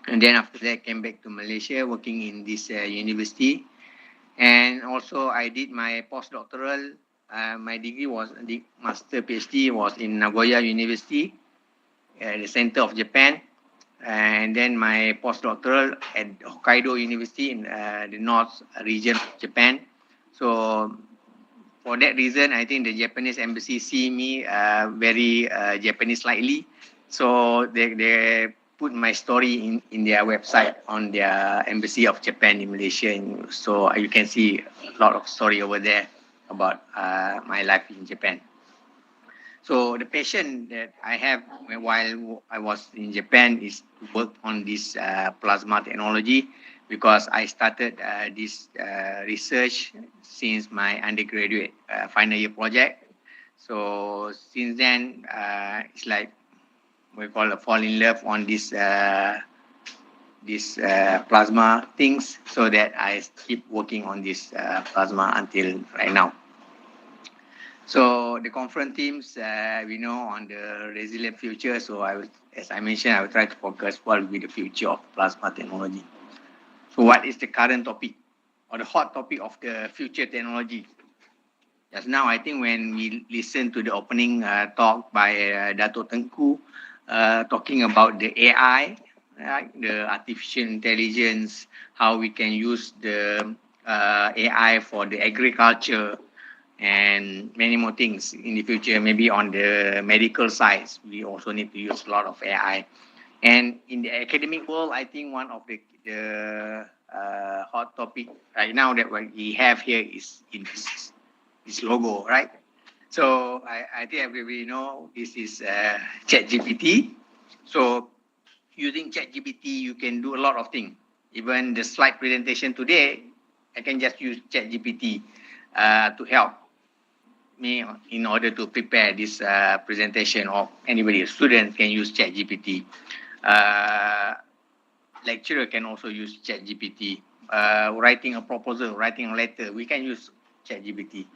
And then after that came back to Malaysia working in this university. And also I did my postdoctoral. My degree was, the master PhD was in Nagoya University, the center of Japan. And then my postdoctoral at Hokkaido University in the north region of Japan. So for that reason, I think the Japanese embassy see me very Japanese slightly. So they put my story in their website on their Embassy of Japan in Malaysia. And so you can see a lot of story over there about my life in Japan. So the passion that I have while I was in Japan is to work on this plasma technology, because I started this research since my undergraduate final year project. So since then, it's like we call a fall in love on this plasma things, so that I keep working on this plasma until right now. So the conference teams, we know on the resilient future. So as I mentioned, I will try to focus what will be the future of plasma technology. So what is the current topic or the hot topic of the future technology? Just now, I think when we listen to the opening talk by Dato Tengku, talking about the AI, right? The artificial intelligence, how we can use the AI for the agriculture, and many more things in the future. Maybe on the medical side, we also need to use a lot of AI. And in the academic world, I think one of the hot topic right now that we have here is in this logo, right? So I think everybody know this is ChatGPT. So using ChatGPT, you can do a lot of things. Even the slide presentation today, I can just use ChatGPT to help me in order to prepare this presentation, or anybody, a student can use ChatGPT. Lecturer can also use ChatGPT. Writing a proposal, writing a letter, we can use ChatGPT.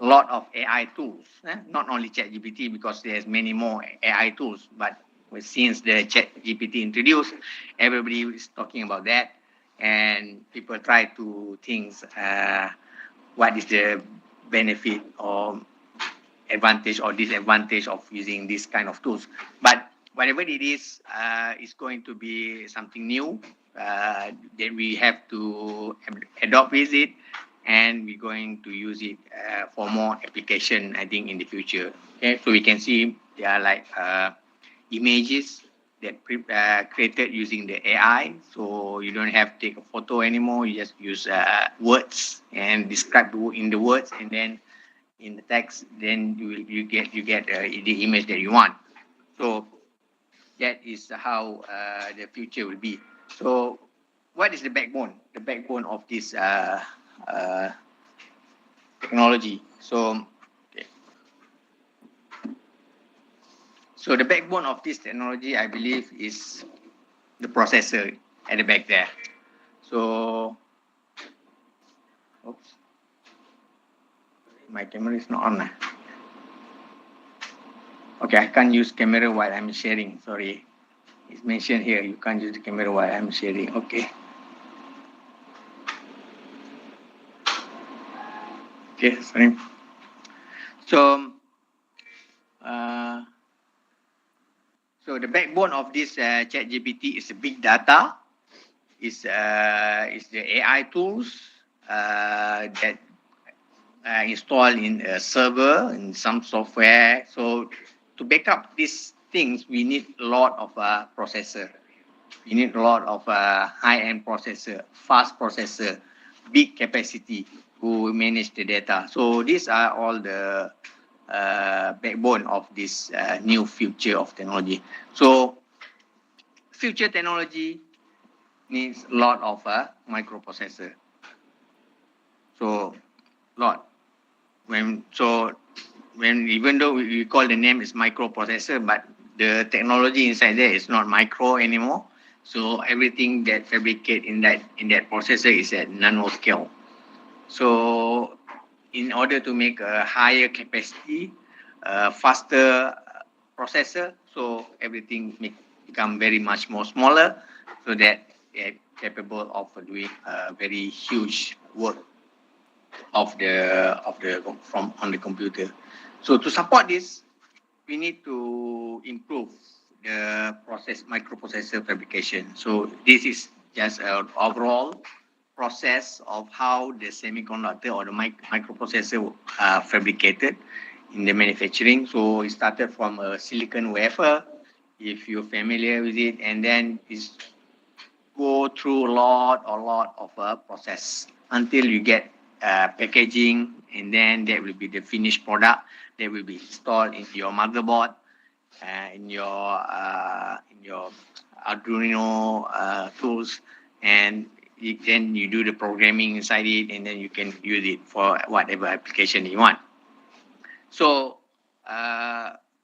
A lot of AI tools, not only ChatGPT, because there's many more AI tools, but since the ChatGPT introduced, everybody is talking about that, and people try to think what is the benefit or advantage or disadvantage of using this kind of tools. But whatever it is, it's going to be something new that we have to adopt with it, and we're going to use it for more application, I think, in the future. Okay, so we can see there are like images that created using the AI. So you don't have to take a photo anymore. You just use words and describe in the words, and then in the text, then you get the image that you want. So that is how the future will be. So what is the backbone? The backbone of this technology. So So the backbone of this technology, I believe, is the processor at the back there. So, oops, my camera is not on. Okay, I can't use camera while I'm sharing. Sorry, it's mentioned here you can't use the camera while I'm sharing. Okay. Okay, sorry. So, so the backbone of this ChatGPT is the big data, is the AI tools that installed in a server, in some software. So to back up these things, we need a lot of processor. We need a lot of high-end processor, fast processor, big capacity to manage the data. So these are all the backbone of this new future of technology. So future technology needs a lot of microprocessor. So lot. Even though we call the name is microprocessor, but the technology inside there is not micro anymore. So everything that fabricate in that processor is at nanoscale. So in order to make a higher capacity, faster processor, so everything become very much more smaller, so that they're capable of doing very huge work on the computer. So to support this, we need to improve the microprocessor fabrication. So this is just an overall process of how the semiconductor or the microprocessor fabricated in the manufacturing. So it started from a silicon wafer. if you're familiar with it, and then it's go through a lot of a process until you get packaging, and then that will be the finished product that will be installed in your motherboard, in your Arduino tools, and then you do the programming inside it, and then you can use it for whatever application you want. So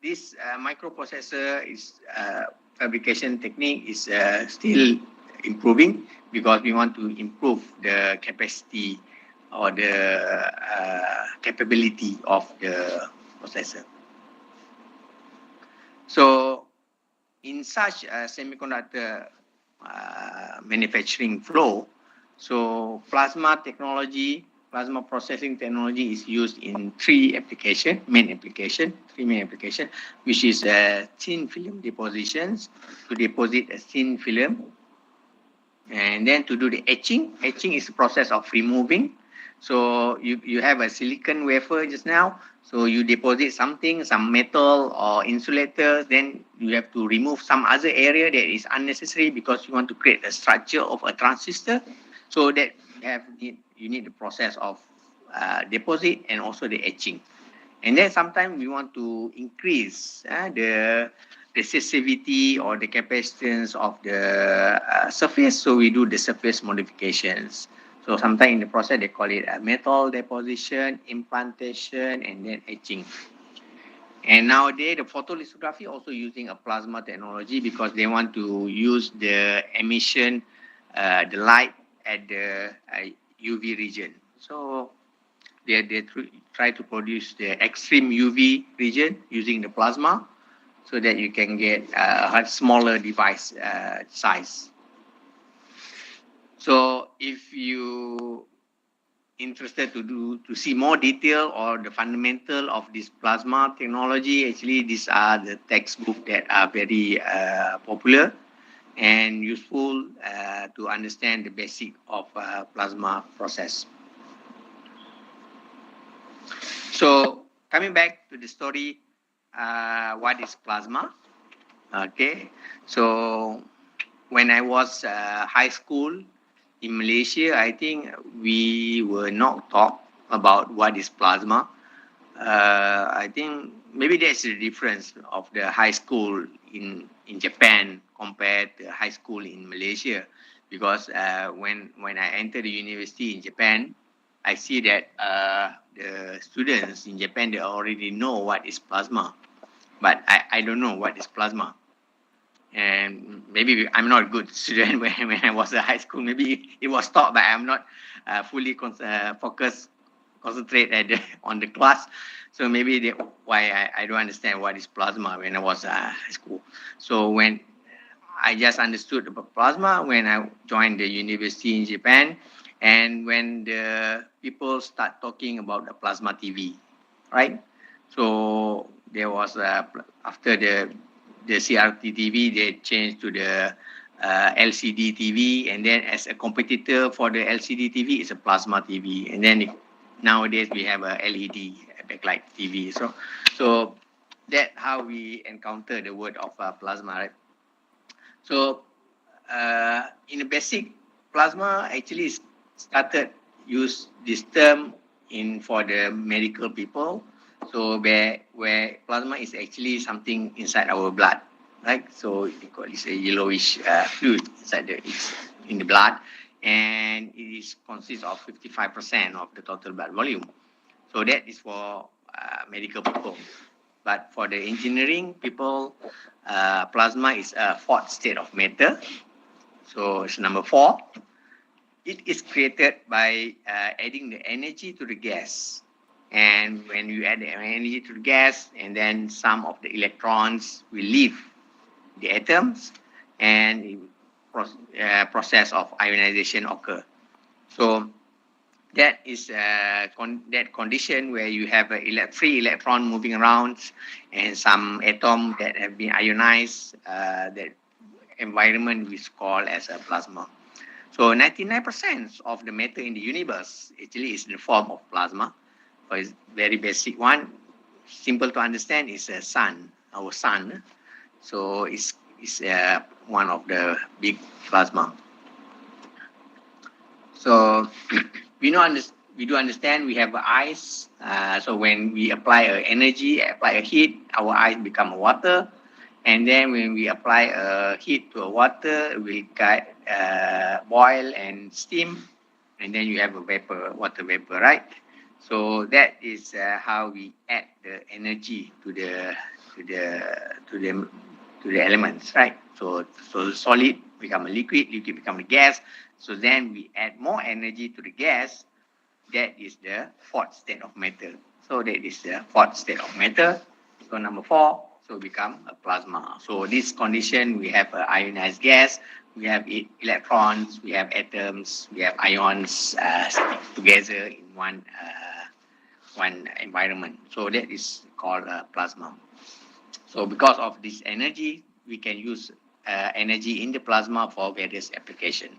this microprocessor is fabrication technique is still improving, because we want to improve the capacity or the capability of the processor. So in such a semiconductor manufacturing flow, so plasma processing technology is used in three main application, which is thin film depositions, to deposit a thin film, and then to do the etching. Etching is the process of removing. So you have a silicon wafer just now. So you deposit something, some metal or insulator, then you have to remove some other area that is unnecessary because you want to create a structure of a transistor. So that you need the process of deposit and also the etching. And then sometimes we want to increase the resistivity or the capacitance of the surface, so we do the surface modifications. So sometimes in the process they call it metal deposition, implantation, and then etching. And nowadays the photolithography also using a plasma technology, because they want to use the emission, the light at the UV region. So they try to produce the extreme UV region using the plasma, so that you can get a smaller device size. So if you interested to see more detail or the fundamental of this plasma technology, actually these are the textbooks that are very popular and useful to understand the basic of plasma process. So coming back to the story, what is plasma? Okay, so when I was high school in Malaysia, I think we were not taught about what is plasma. I think maybe that's the difference of the high school in Japan compared to high school in Malaysia, because when I entered the university in Japan, I see that the students in Japan, they already know what is plasma, but I don't know what is plasma. And maybe I'm not a good student when I was in high school. Maybe it was taught, but I'm not fully concentrate on the class. So maybe that's why I don't understand what is plasma when I was high school. So when I just understood about plasma when I joined the university in Japan, and when the people start talking about the plasma TV, right? So there was after the CRT TV, they changed to the LCD TV, and then as a competitor for the LCD TV is a plasma TV, and then nowadays we have a LED backlight TV. So that's how we encounter the word of plasma, right? So in the basic, plasma actually started use this term for the medical people. So where plasma is actually something inside our blood, right? So they call it a yellowish fluid in the blood, and it consists of 55% of the total blood volume. So that is for medical people. But for the engineering people, plasma is a fourth state of matter. So it's number 4. It is created by adding the energy to the gas. And when you add the energy to the gas, and then some of the electrons will leave the atoms, and the process of ionization occur. So that is that condition where you have a free electron moving around and some atom that have been ionized. That environment we call as a plasma. So 99% of the matter in the universe actually is in the form of plasma. For a very basic one, simple to understand, is a sun, our sun. So it's one of the big plasma. So we do understand we have eyes. So when we apply energy, apply a heat, our eyes become water. And then when we apply heat to a water, we get boil and steam, and then you have a vapor, water vapor, right? So that is how we add the energy to the elements, right? So solid become a liquid, liquid become a gas. So then we add more energy to the gas. That is the fourth state of matter. So that is the fourth state of matter. So number 4, so become a plasma. So this condition, we have ionized gas, we have electrons, we have atoms, we have ions stick together in one environment. So that is called plasma. So because of this energy, we can use energy in the plasma for various applications.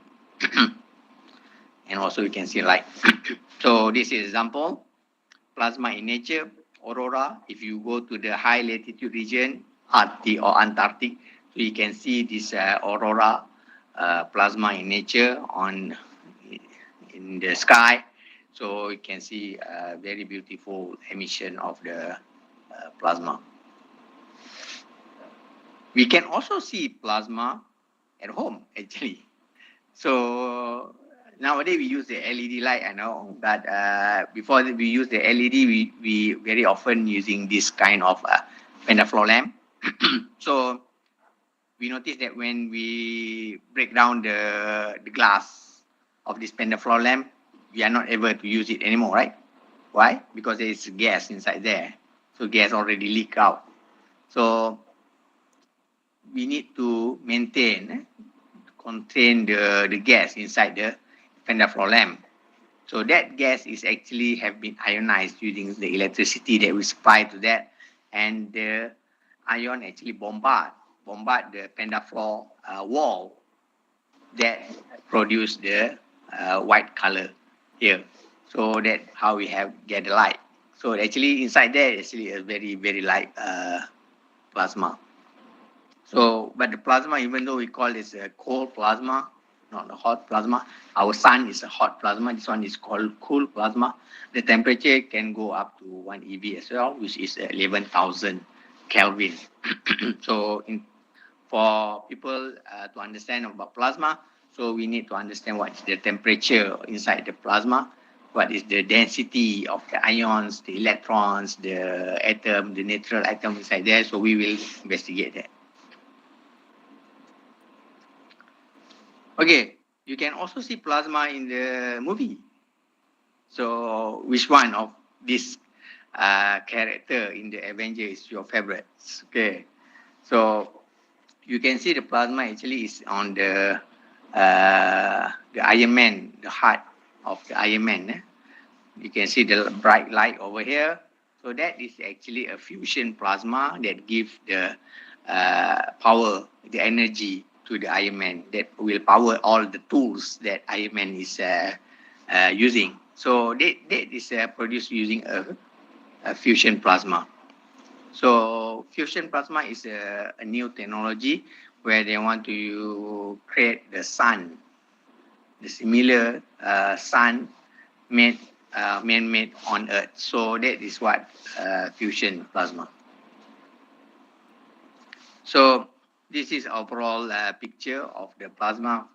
And also you can see light. So this is example, plasma in nature, aurora. If you go to the high latitude region, Arctic or Antarctic, so you can see this aurora plasma in nature in the sky. So you can see a very beautiful emission of the plasma. We can also see plasma at home, actually. So nowadays we use the LED light, I know, but before we use the LED, we very often using this kind of pentafloor lamp. So we notice that when we break down the glass of this pentafloor lamp, we are not able to use it anymore, right? Why? Because there is gas inside there. So gas already leak out. So we need to contain the gas inside the pentafloor lamp. So that gas is actually have been ionized using the electricity that we supply to that, and the ion actually bombard the pentafloor wall that produce the white color here. So that how we get the light. So actually inside there actually a very very light plasma. So, but the plasma, even though we call this a cold plasma, not a hot plasma, our sun is a hot plasma. This one is called cool plasma. The temperature can go up to 1 eV as well, which is 11,000 Kelvin. So, for people to understand about plasma, so we need to understand what is the temperature inside the plasma, what is the density of the ions, the electrons, the atom, the neutral atom inside there. So, we will investigate that. Okay, you can also see plasma in the movie. So, which one of this character in the Avenger is your favorites? Okay, so you can see the plasma actually is on the Iron Man, the heart of the Iron Man. You can see the bright light over here. So that is actually a fusion plasma that gives the power, the energy to the Iron Man that will power all the tools that Iron Man is using. So that is produced using a fusion plasma. So fusion plasma is a new technology where they want to create the sun, the similar sun made man-made on Earth. So that is what fusion plasma. So this is overall picture of the plasma.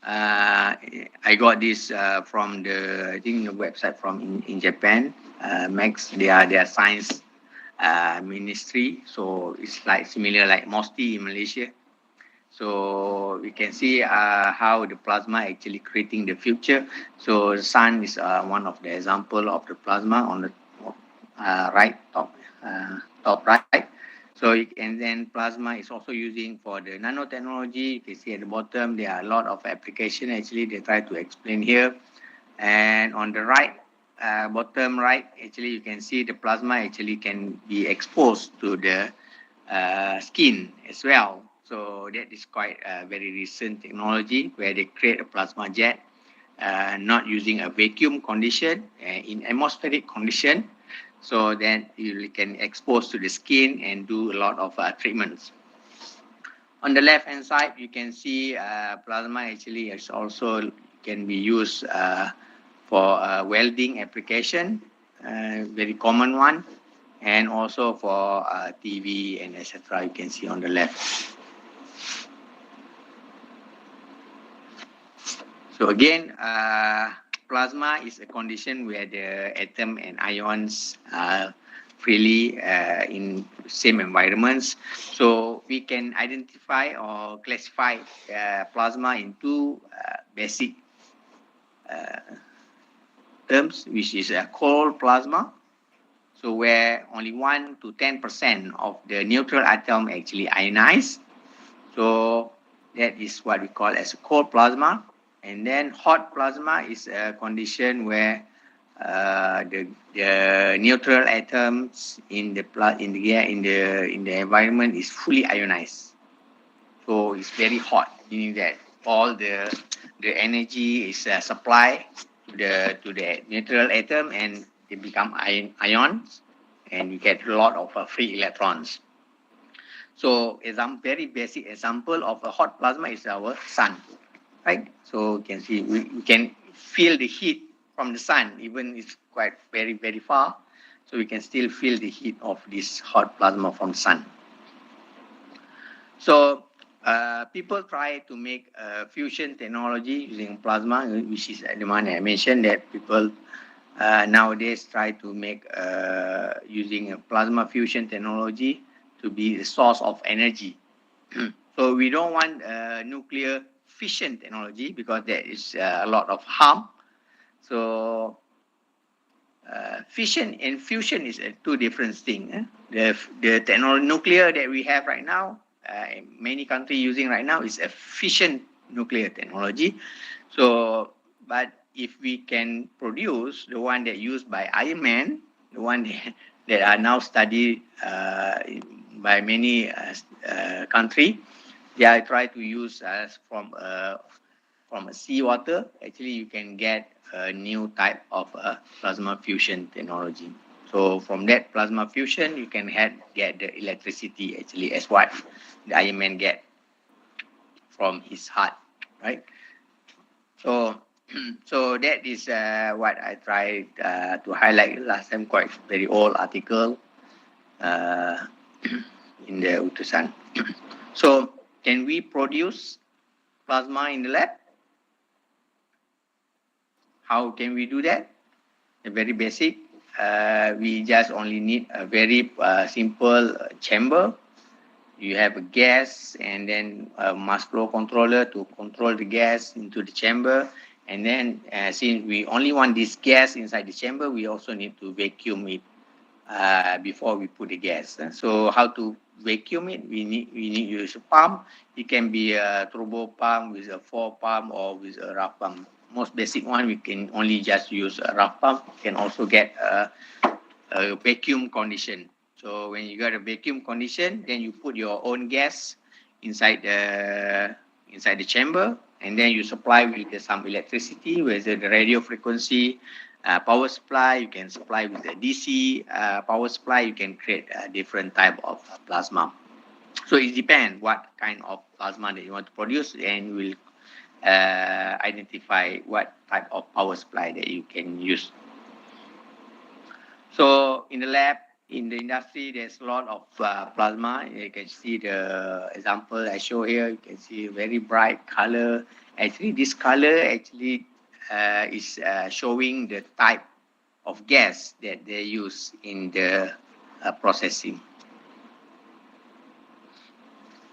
I got this from the website from in Japan. Max, they are their science ministry. So it's like similar like MOSTI in Malaysia. So we can see how the plasma actually creating the future. So the sun is one of the example of the plasma on the right top right. So and then plasma is also using for the nanotechnology. You can see at the bottom there are a lot of application actually they try to explain here. And on the right, bottom right, actually you can see the plasma actually can be exposed to the skin as well. So that is quite a very recent technology where they create a plasma jet, not using a vacuum condition, in atmospheric condition. So then you can expose to the skin and do a lot of treatments. On the left hand side, you can see plasma actually is also can be used for welding application, very common one, and also for TV and etc. You can see on the left. So again, plasma is a condition where the atom and ions are freely in same environments. So we can identify or classify plasma into basic terms, which is a cold plasma. So where only 1 to 10% of the neutral atom actually ionized. So that is what we call as a cold plasma. And then hot plasma is a condition where the neutral atoms in the environment is fully ionized. So it's very hot, meaning that all the energy is supplied to the neutral atom and they become ions, and you get a lot of free electrons. So very basic example of a hot plasma is our sun. Right, so you can see we can feel the heat from the sun, even it's quite very far. So we can still feel the heat of this hot plasma from the sun. So people try to make fusion technology using plasma, which is the one I mentioned that people nowadays try to make using a plasma fusion technology to be the source of energy. So we don't want nuclear fission technology because there is a lot of harm. So fission and fusion is two different things. The technology nuclear that we have right now, many countries using right now is a fission nuclear technology. So, but if we can produce the one that used by Iron Man, the one that are now studied by many countries, they try to use from a seawater. Actually, you can get a new type of plasma fusion technology. So from that plasma fusion, you can get the electricity actually as what the Iron Man get from his heart, right? So, so that is what I tried to highlight last time. Quite very old article in the Utusan. So, can we produce plasma in the lab? How can we do that? Very basic. We just only need a very simple chamber. You have a gas and then a mass flow controller to control the gas into the chamber. And then since we only want this gas inside the chamber, we also need to vacuum it before we put the gas. So how to vacuum it? We need to use a pump. It can be a turbo pump with a 4 pump or with a rough pump. Most basic one, we can only just use a rough pump. You can also get a vacuum condition. So when you got a vacuum condition, then you put your own gas inside the chamber, and then you supply with some electricity, whether the radio frequency power supply. You can supply with a DC power supply. You can create a different type of plasma. So it depends what kind of plasma that you want to produce, and will identify what type of power supply that you can use. So in the lab, in the industry, there's a lot of plasma. You can see the example I show here. You can see very bright color. Actually, this color actually is showing the type of gas that they use in the processing.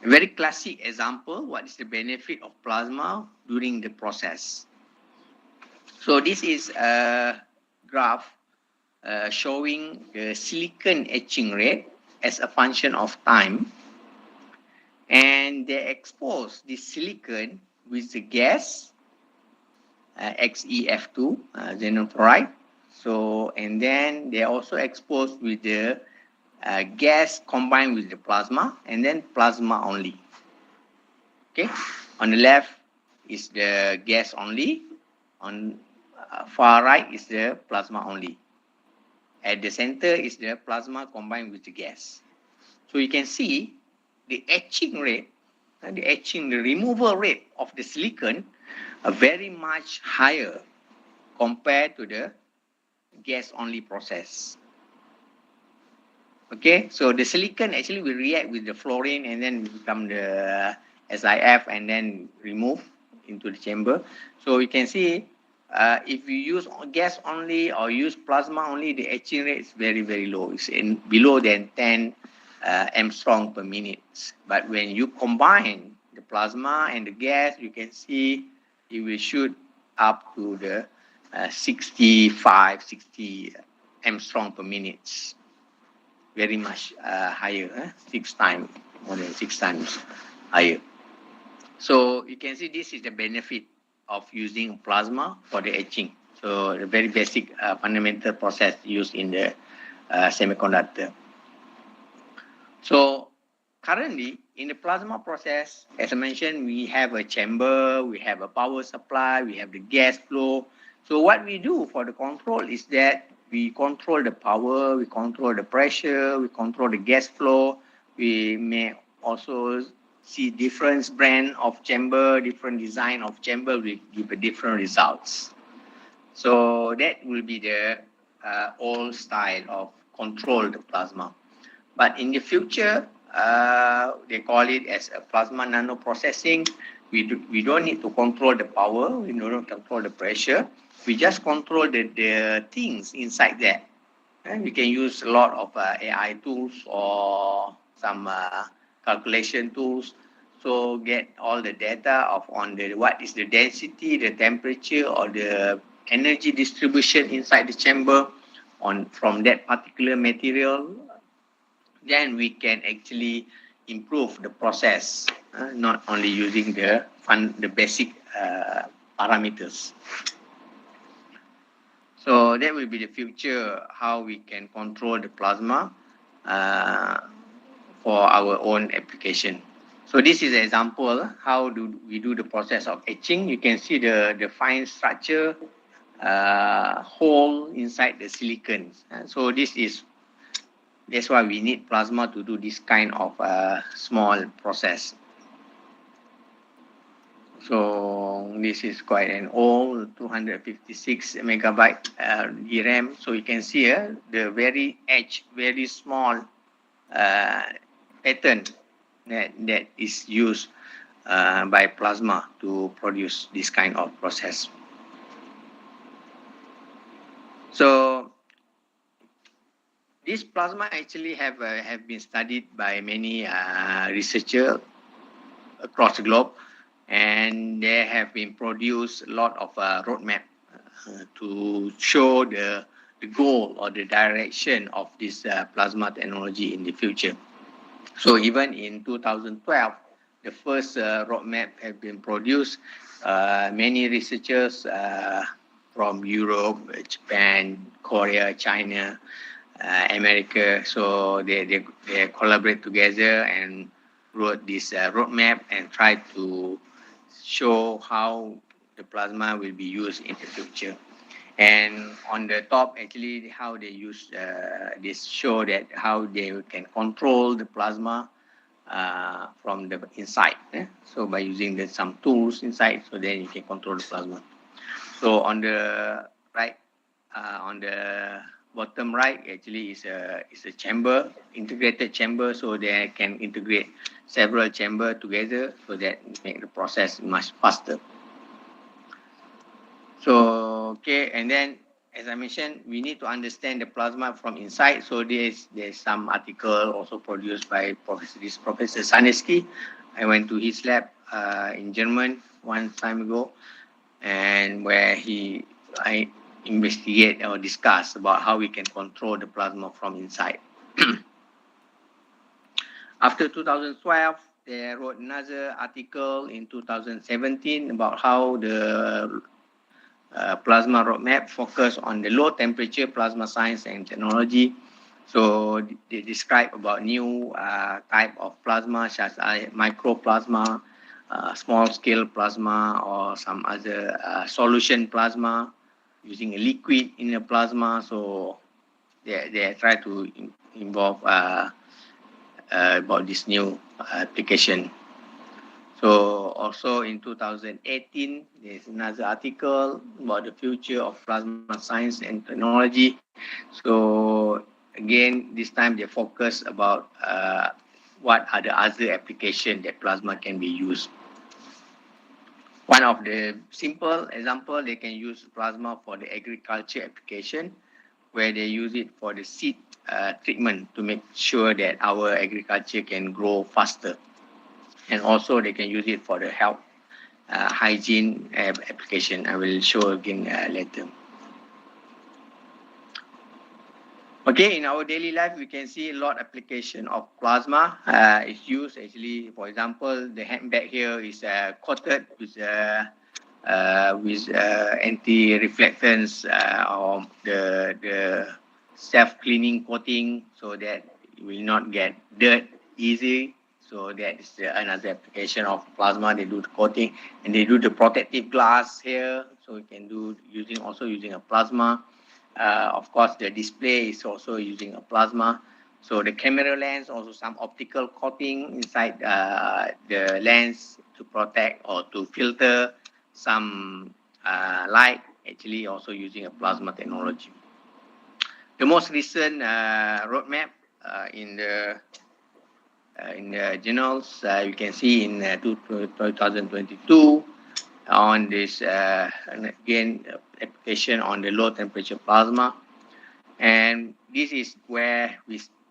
A very classic example, what is the benefit of plasma during the process? So this is a graph showing the silicon etching rate as a function of time. And they expose this silicon with the gas, XeF2, xenon fluoride. So, and then they also exposed with the gas combined with the plasma, and then plasma only. Okay, on the left is the gas only, on far right is the plasma only. At the center is the plasma combined with the gas. So you can see the etching rate, the removal rate of the silicon are very much higher compared to the gas-only process. Okay, so the silicon actually will react with the fluorine and then become the SiF and then remove into the chamber. So you can see if you use gas only or use plasma only, the etching rate is very, very low. It's below than 10 Armstrong per minute. But when you combine the plasma and the gas, you can see it will shoot up to the 65, 60 Armstrong per minute. Very much higher, 6 times, more than 6 times higher. So you can see this is the benefit of using plasma for the etching. So the very basic fundamental process used in the semiconductor. So currently in the plasma process, as I mentioned, we have a chamber, we have a power supply, we have the gas flow. So what we do for the control is that we control the power, we control the pressure, we control the gas flow. We may also see different brand of chamber, different design of chamber will give a different results. So that will be the old style of controlled plasma. But in the future, they call it as a plasma nano processing. We don't need to control the power, we don't control the pressure. We just control the things inside there. And we can use a lot of AI tools or some calculation tools. So get all the data of on the what is the density, the temperature, or the energy distribution inside the chamber from that particular material. Then we can actually improve the process, not only using the basic parameters. So that will be the future, how we can control the plasma for our own application. So this is an example, how do we do the process of etching. You can see the fine structure hole inside the silicon. So that's why we need plasma to do this kind of small process. So this is quite an old 256 megabyte DRAM. So you can see the very edge, very small pattern that is used by plasma to produce this kind of process. So this plasma actually have been studied by many researchers across the globe, and they have been produced a lot of roadmap to show the goal or the direction of this plasma technology in the future. So even in 2012, the first roadmap have been produced. Many researchers from Europe, Japan, Korea, China, America, so they collaborate together and wrote this roadmap and tried to show how the plasma will be used in the future. And on the top, actually, how they use this show that how they can control the plasma from the inside. So by using some tools inside, so then you can control the plasma. So on the right, on the bottom right, actually is a chamber, integrated chamber, so they can integrate several chambers together, so that make the process much faster. So okay, and then as I mentioned, we need to understand the plasma from inside. So there's some article also produced by Professor Saneski. I went to his lab in German one time ago, and where I investigate or discuss about how we can control the plasma from inside. After 2012, they wrote another article in 2017 about how the plasma roadmap focus on the low temperature plasma science and technology. So they describe about new type of plasma, such as microplasma, small scale plasma, or some other solution plasma using a liquid in the plasma. So they try to involve about this new application. So also in 2018, there's another article about the future of plasma science and technology. So again, this time they focus about what are the other applications that plasma can be used. One of the simple example, they can use plasma for the agriculture application, where they use it for the seed treatment to make sure that our agriculture can grow faster. And also they can use it for the health hygiene application. I will show again later. Okay, in our daily life, we can see a lot application of plasma. It's used actually, for example, the handbag here is coated with anti-reflectance or the self-cleaning coating, so that it will not get dirt easy. So that is another application of plasma. They do the coating and they do the protective glass here. So you can do using a plasma. Of course, the display is also using a plasma. So the camera lens, also some optical coating inside the lens to protect or to filter some light, actually also using a plasma technology. The most recent roadmap in the journals, you can see in 2022 on this again application on the low temperature plasma, and this is where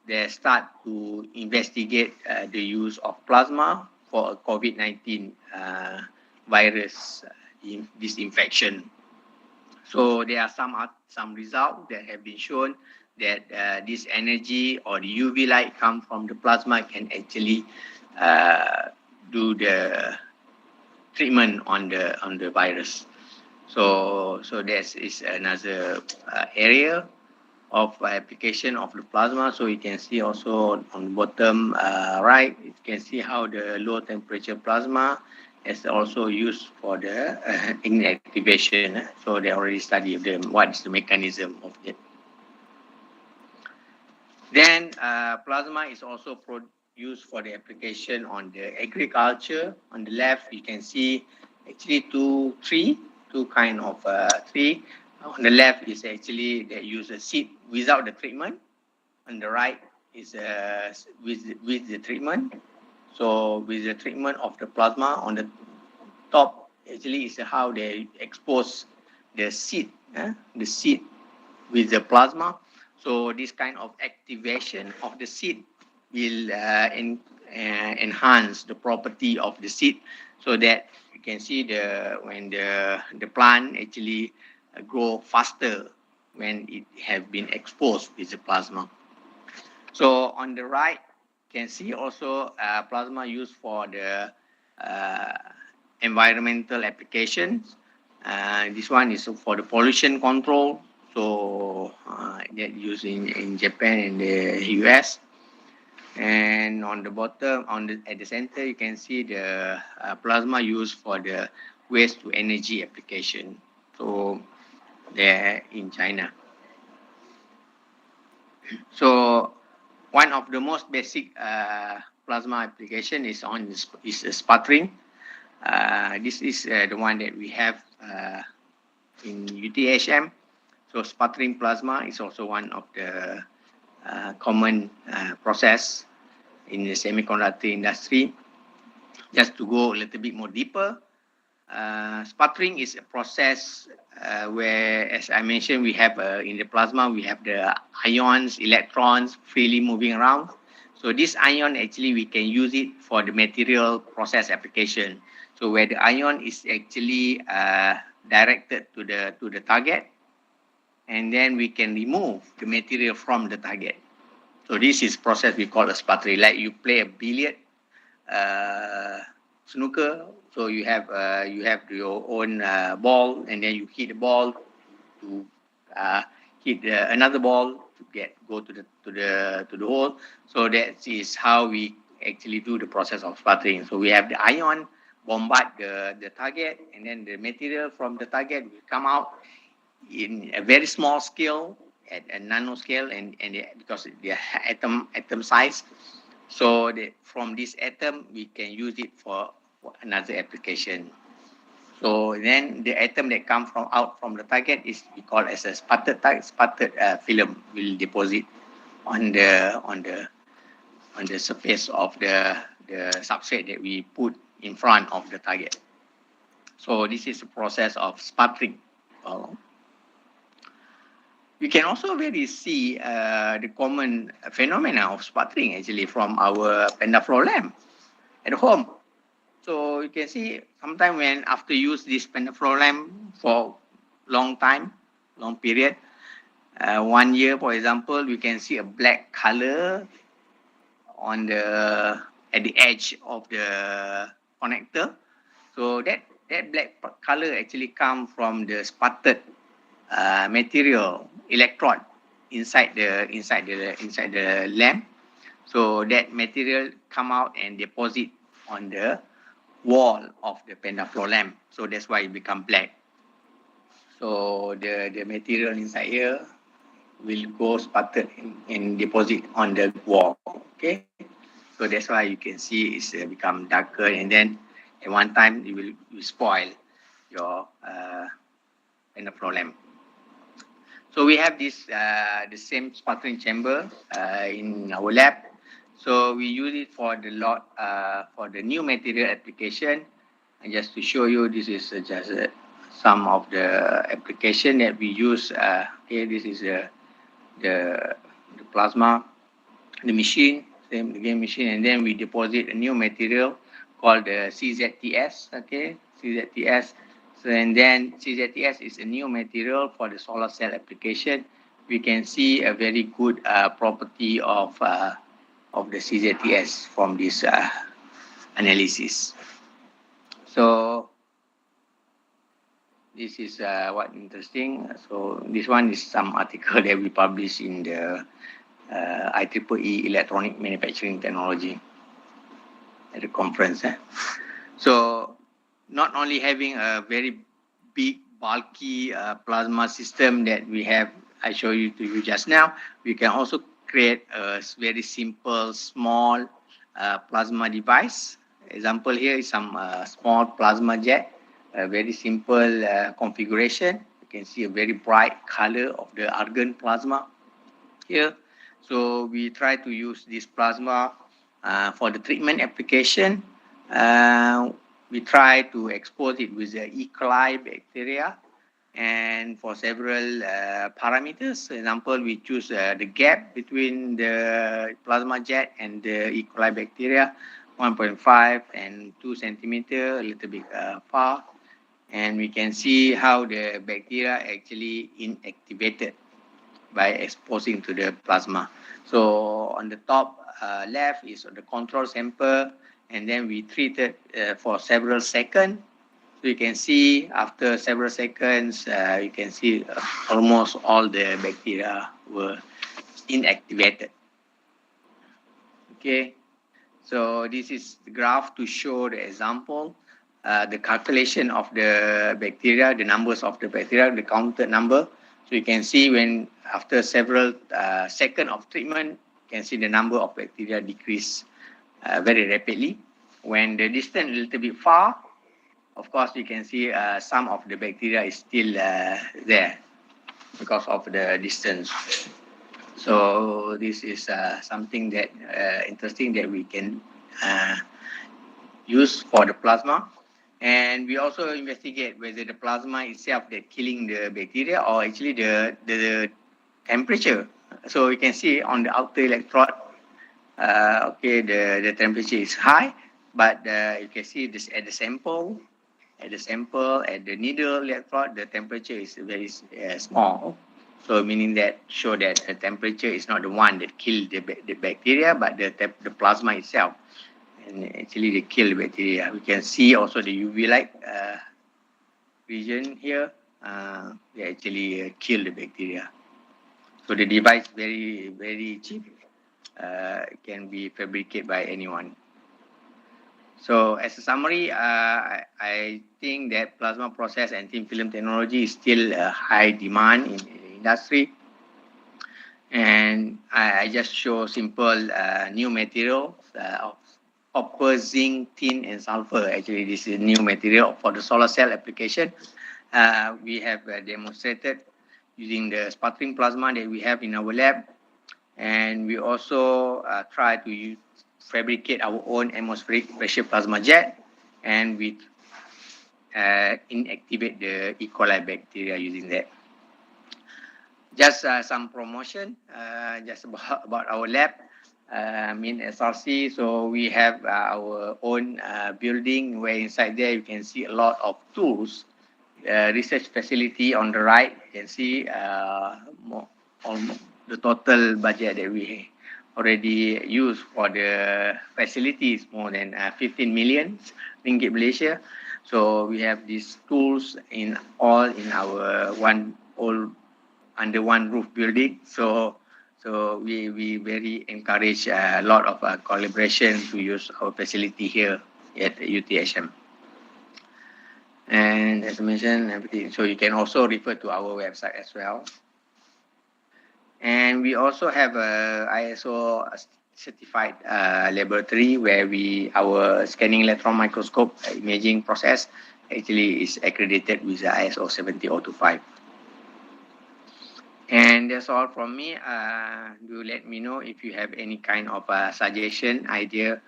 they start to investigate the use of plasma for a COVID-19 virus disinfection. So there are some results that have been shown that this energy or the UV light come from the plasma can actually do the treatment on the virus. So that is another area of application of the plasma. So you can see also on the bottom right, you can see how the low temperature plasma is also used for the inactivation. So they already studied what is the mechanism of it. Then plasma is also used for the application on the agriculture. On the left, you can see actually two kind of tree. On the left is actually they use a seed without the treatment. On the right is with the treatment. So with the treatment of the plasma, on the top actually is how they expose the seed with the plasma. So this kind of activation of the seed will enhance the property of the seed, so that you can see when the plant actually grow faster when it have been exposed with the plasma. So on the right, you can see also plasma used for the environmental applications. This one is for the pollution control. So that used in Japan and the US. And on the bottom, at the center, you can see the plasma used for the waste to energy application. So there in China. So one of the most basic plasma application is sputtering. This is the one that we have in UTHM. So sputtering plasma is also one of the common process in the semiconductor industry. Just to go a little bit more deeper, sputtering is a process where, as I mentioned, we have in the plasma, we have the ions, electrons freely moving around. So this ion, actually, we can use it for the material process application. So where the ion is actually directed to the target, and then we can remove the material from the target. So this is process we call a sputtering. Like you play a billiard, snooker. So you have your own ball, and then you hit the ball to hit another ball to go to the hole. So that is how we actually do the process of sputtering. So we have the ion bombard the target, and then the material from the target will come out in a very small scale, at a nanoscale, and because they are atom size, so from this atom we can use it for another application. So then the atom that comes out from the target is we call as a sputtered film will deposit on the surface of the substrate that we put in front of the target. So this is a process of sputtering. We can also really see the common phenomena of sputtering actually from our pentaflow lamp at home. So you can see sometimes when after use this pentaflow lamp for long period, 1 year for example, we can see a black color on at the edge of the connector. So that black color actually come from the sputtered material electrode inside the lamp. So that material come out and deposit on the wall of the pentaflow lamp. So that's why it become black. So the material inside here will go sputtered and deposit on the wall. Okay, so that's why you can see it's become darker, and then at one time it will spoil your pentaflow lamp. So we have this the same sputtering chamber in our lab. So we use it for the new material application. And just to show you, this is just some of the application that we use. Here, this is the plasma, the machine, same again machine, and then we deposit a new material called the CZTS. Okay, CZTS. So and then CZTS is a new material for the solar cell application. We can see a very good property of the CZTS from this analysis. So this is what interesting. So this one is some article that we published in the IEEE Electronic Manufacturing Technology at the conference. So not only having a very big, bulky plasma system that we have, I showed you to you just now, we can also create a very simple, small plasma device. Example here is some small plasma jet, a very simple configuration. You can see a very bright color of the argon plasma here. So we try to use this plasma for the treatment application. We try to expose it with the E. coli bacteria, and for several parameters. For example, we choose the gap between the plasma jet and the E. coli bacteria, 1.5 and 2 centimeter, a little bit far. And we can see how the bacteria actually inactivated by exposing to the plasma. So on the top left is the control sample, and then we treated for several seconds. So you can see after several seconds, you can see almost all the bacteria were inactivated. Okay, so this is the graph to show the example, the calculation of the bacteria, the numbers of the bacteria, the counted number. So you can see when after several seconds of treatment, you can see the number of bacteria decrease very rapidly. When the distance is a little bit far, of course, you can see some of the bacteria is still there because of the distance. So this is something that interesting that we can use for the plasma. And we also investigate whether the plasma itself that killing the bacteria or actually the temperature. So you can see on the outer electrode, okay, the temperature is high, but you can see this at the sample, at the needle electrode, the temperature is very small. So meaning that show that the temperature is not the one that killed the bacteria, but the plasma itself. And actually they kill the bacteria. We can see also the UV light region here. They actually kill the bacteria. So the device very, very cheap. It can be fabricated by anyone. So as a summary, I think that plasma process and thin film technology is still a high demand in the industry. And I just show simple new material of copper, zinc, tin, and sulfur. Actually, this is new material for the solar cell application. We have demonstrated using the sputtering plasma that we have in our lab. And we also try to fabricate our own atmospheric pressure plasma jet, and we inactivate the E. coli bacteria using that. Just some promotion, just about our lab. In SRC, so we have our own building where inside there you can see a lot of tools. Research facility on the right, you can see almost the total budget that we already used for the facilities, more than 15 million ringgit Malaysia. So we have these tools in our under one roof building. So we very encourage a lot of collaboration to use our facility here at UTHM. And as I mentioned, everything. So you can also refer to our website as well. And we also have a ISO certified laboratory where our scanning electron microscope imaging process actually is accredited with the ISO 17025. And that's all from me. Do let me know if you have any kind of suggestion, idea,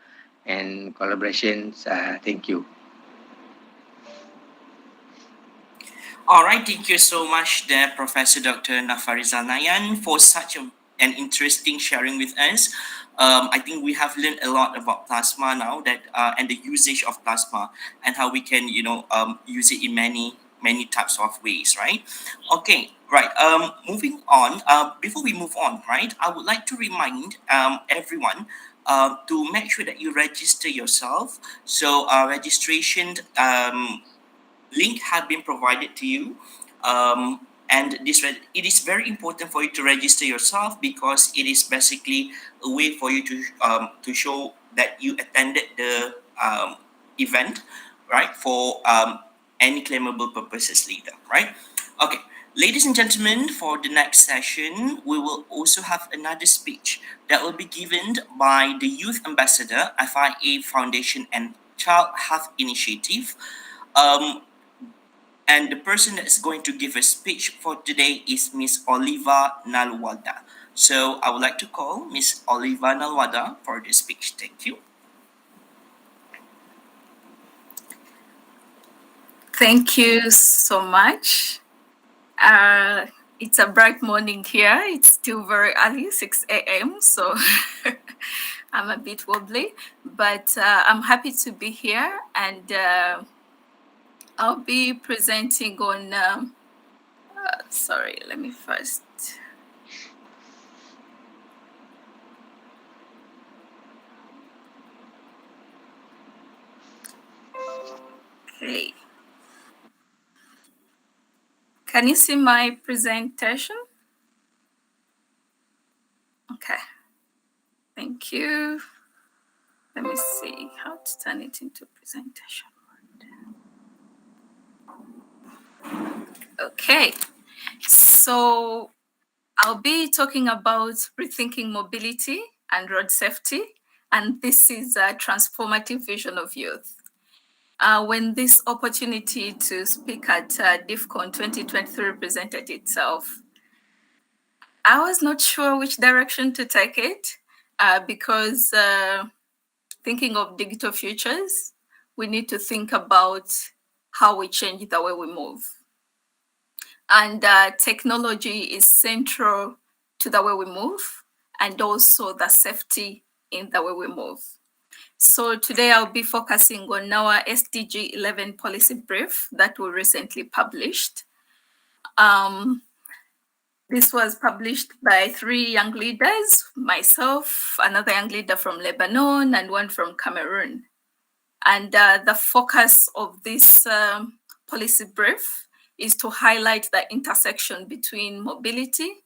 and collaborations. Thank you.
All right, thank you so much there, Professor Dr. Nafarizal Nayan, for such an interesting sharing with us. I think we have learned a lot about plasma now, and the usage of plasma and how we can, use it in many types of ways, right? Okay, right. Moving on. Before we move on, right, I would like to remind everyone to make sure that you register yourself. So registration link have been provided to you, and it is very important for you to register yourself, because it is basically a way for you to show that you attended the event, right, for any claimable purposes later, right? Okay, ladies and gentlemen, for the next session we will also have another speech that will be given by the Youth Ambassador, FIA Foundation and Child Health Initiative. And the person that's going to give a speech for today is Miss Oliva Nalwada. So I would like to call Miss Oliva Nalwada for the speech. Thank you.
Thank you so much. It's a bright morning here. It's still very early, 6 a.m. So I'm a bit wobbly, but I'm happy to be here, and I'll be presenting on, sorry, let me first. Okay. Can you see my presentation? Okay. Thank you. Let me see how to turn it into presentation. Okay. So I'll be talking about rethinking mobility and road safety, and this is a transformative vision of youth. When this opportunity to speak at DIFCON 2023 presented itself, I was not sure which direction to take it, because thinking of digital futures, we need to think about how we change the way we move. And technology is central to the way we move, and also the safety in the way we move. So today I'll be focusing on our SDG 11 policy brief that we recently published. This was published by 3 young leaders, myself, another young leader from Lebanon, and one from Cameroon. And the focus of this policy brief is to highlight the intersection between mobility,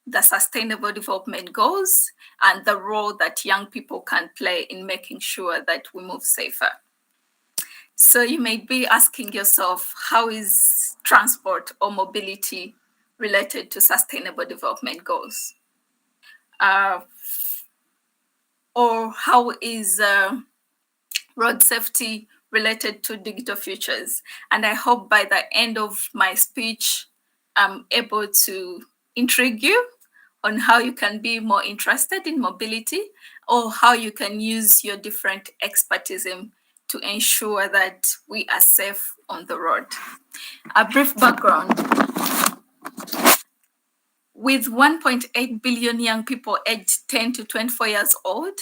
the Sustainable Development Goals, and the role that young people can play in making sure that we move safer. So you may be asking yourself, how is transport or mobility related to Sustainable Development Goals? or how is road safety related to digital futures? And I hope by the end of my speech, I'm able to intrigue you on how you can be more interested in mobility, or how you can use your different expertism to ensure that we are safe on the road. A brief background. With 1.8 billion young people aged 10 to 24 years old,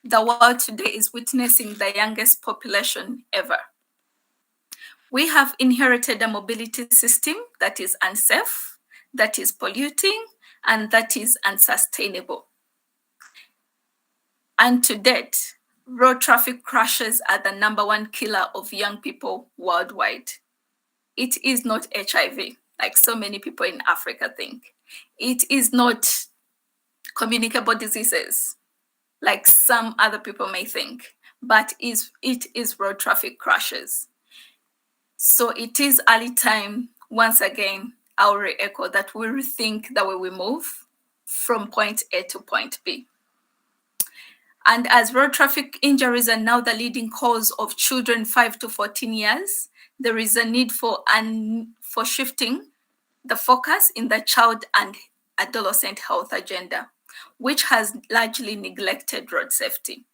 the world today is witnessing the youngest population ever. We have inherited a mobility system that is unsafe, that is polluting, and that is unsustainable. And to date, road traffic crashes are the #1 killer of young people worldwide. It is not HIV, like so many people in Africa think. It is not communicable diseases, like some other people may think, but it is road traffic crashes. So it is early time, once again, I'll re-echo that we rethink the way we move from point A to point B. And as road traffic injuries are now the leading cause of children 5 to 14 years, there is a need for shifting the focus in the child and adolescent health agenda, which has largely neglected road safety.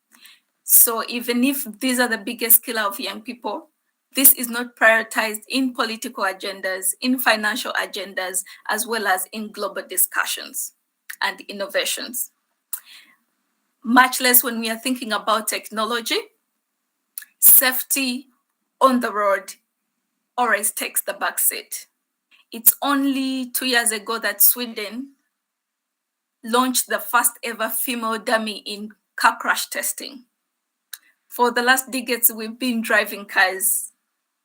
So even if these are the biggest killer of young people, this is not prioritized in political agendas, in financial agendas, as well as in global discussions and innovations. Much less when we are thinking about technology, safety on the road always takes the back seat. It's only 2 years ago that Sweden launched the first ever female dummy in car crash testing. For the last decades, we've been driving cars.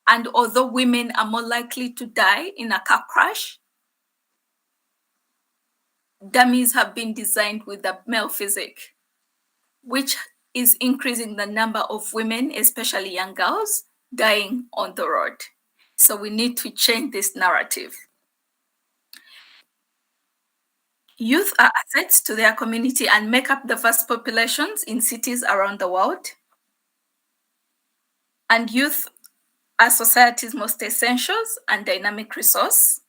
And although women are more likely to die in a car crash, dummies have been designed with a male physique, which is increasing the number of women, especially young girls, dying on the road. So we need to change this narrative. Youth are assets to their community and make up the vast populations in cities around the world. And youth are society's most essential and dynamic resource.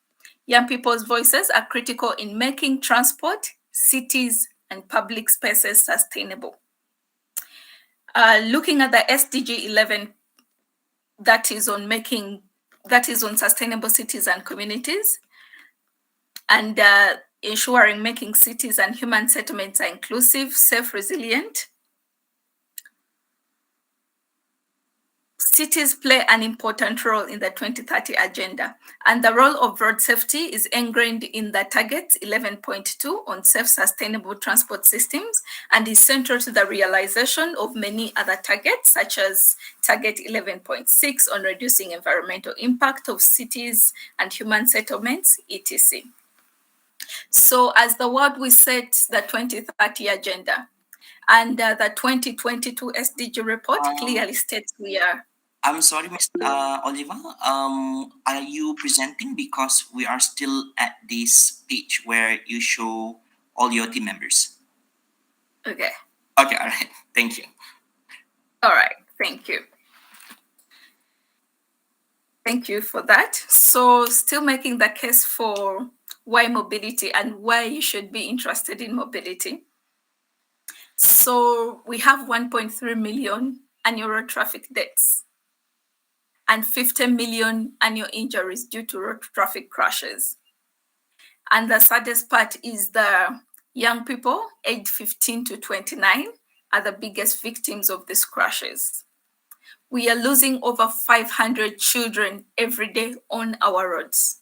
Young people's voices are critical in making transport, cities, and public spaces sustainable. Looking at the SDG 11, that is on sustainable cities and communities, and ensuring making cities and human settlements are inclusive, safe, resilient. Cities play an important role in the 2030 agenda, and the role of road safety is ingrained in the targets 11.2 on safe, sustainable transport systems, and is central to the realization of many other targets, such as target 11.6 on reducing environmental impact of cities and human settlements, etc. So as the world, we set the 2030 agenda, and the 2022 SDG report clearly states we are.
I'm sorry, Ms. Oliva. Are you presenting? Because we are still at this page where you show all your team members.
Okay.
Okay, all right. Thank you.
All right, thank you. Thank you for that. So still making the case for why mobility and why you should be interested in mobility. So we have 1.3 million annual road traffic deaths and 50 million annual injuries due to road traffic crashes. And the saddest part is the young people aged 15 to 29 are the biggest victims of these crashes. We are losing over 500 children every day on our roads,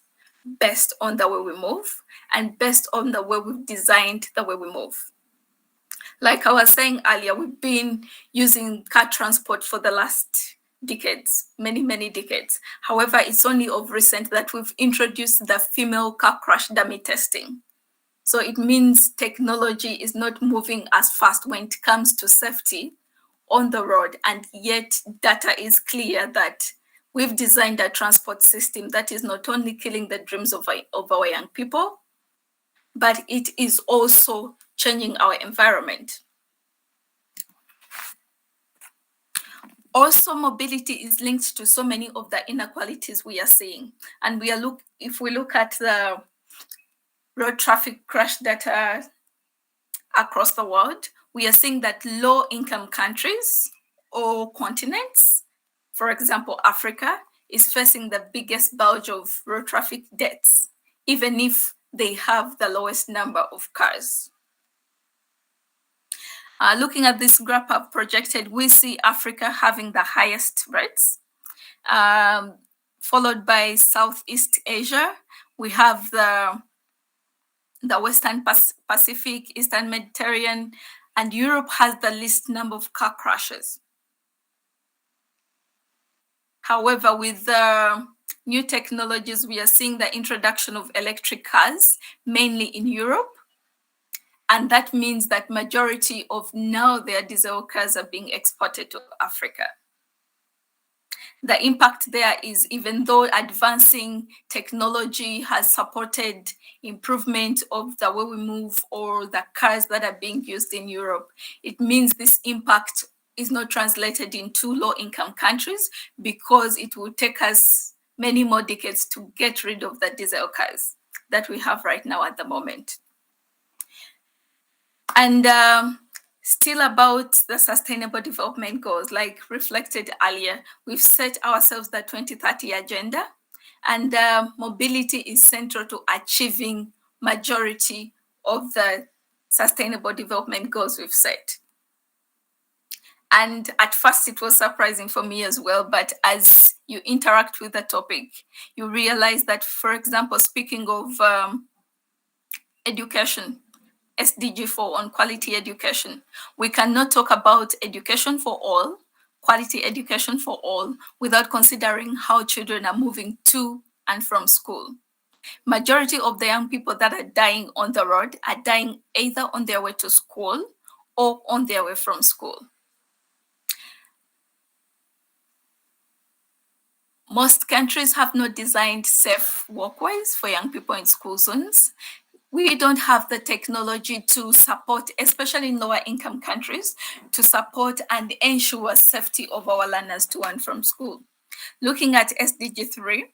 based on the way we move and based on the way we've designed the way we move. Like I was saying earlier, we've been using car transport for the last decades, many decades. However, it's only of recent that we've introduced the female car crash dummy testing. So it means technology is not moving as fast when it comes to safety on the road, and yet data is clear that we've designed a transport system that is not only killing the dreams of our young people, but it is also changing our environment. Also, mobility is linked to so many of the inequalities we are seeing. And if we look at the road traffic crash data across the world, we are seeing that low-income countries or continents, for example, Africa, is facing the biggest bulge of road traffic deaths, even if they have the lowest number of cars. Looking at this graph I've projected, we see Africa having the highest rates, followed by Southeast Asia. We have the Western Pacific, Eastern Mediterranean, and Europe has the least number of car crashes. However, with the new technologies, we are seeing the introduction of electric cars, mainly in Europe. And that means that majority of now their diesel cars are being exported to Africa. The impact there is, even though advancing technology has supported improvement of the way we move or the cars that are being used in Europe, it means this impact is not translated into low-income countries because it will take us many more decades to get rid of the diesel cars that we have right now at the moment. And still about the Sustainable Development Goals, like reflected earlier, we've set ourselves the 2030 agenda, and mobility is central to achieving majority of the Sustainable Development Goals we've set. And at first it was surprising for me as well, but as you interact with the topic, you realize that, for example, speaking of education, SDG 4 on quality education, we cannot talk about education for all, quality education for all, without considering how children are moving to and from school. Majority of the young people that are dying on the road are dying either on their way to school or on their way from school. Most countries have not designed safe walkways for young people in school zones. We don't have the technology to support, especially in lower income countries, to support and ensure safety of our learners to and from school. Looking at SDG 3,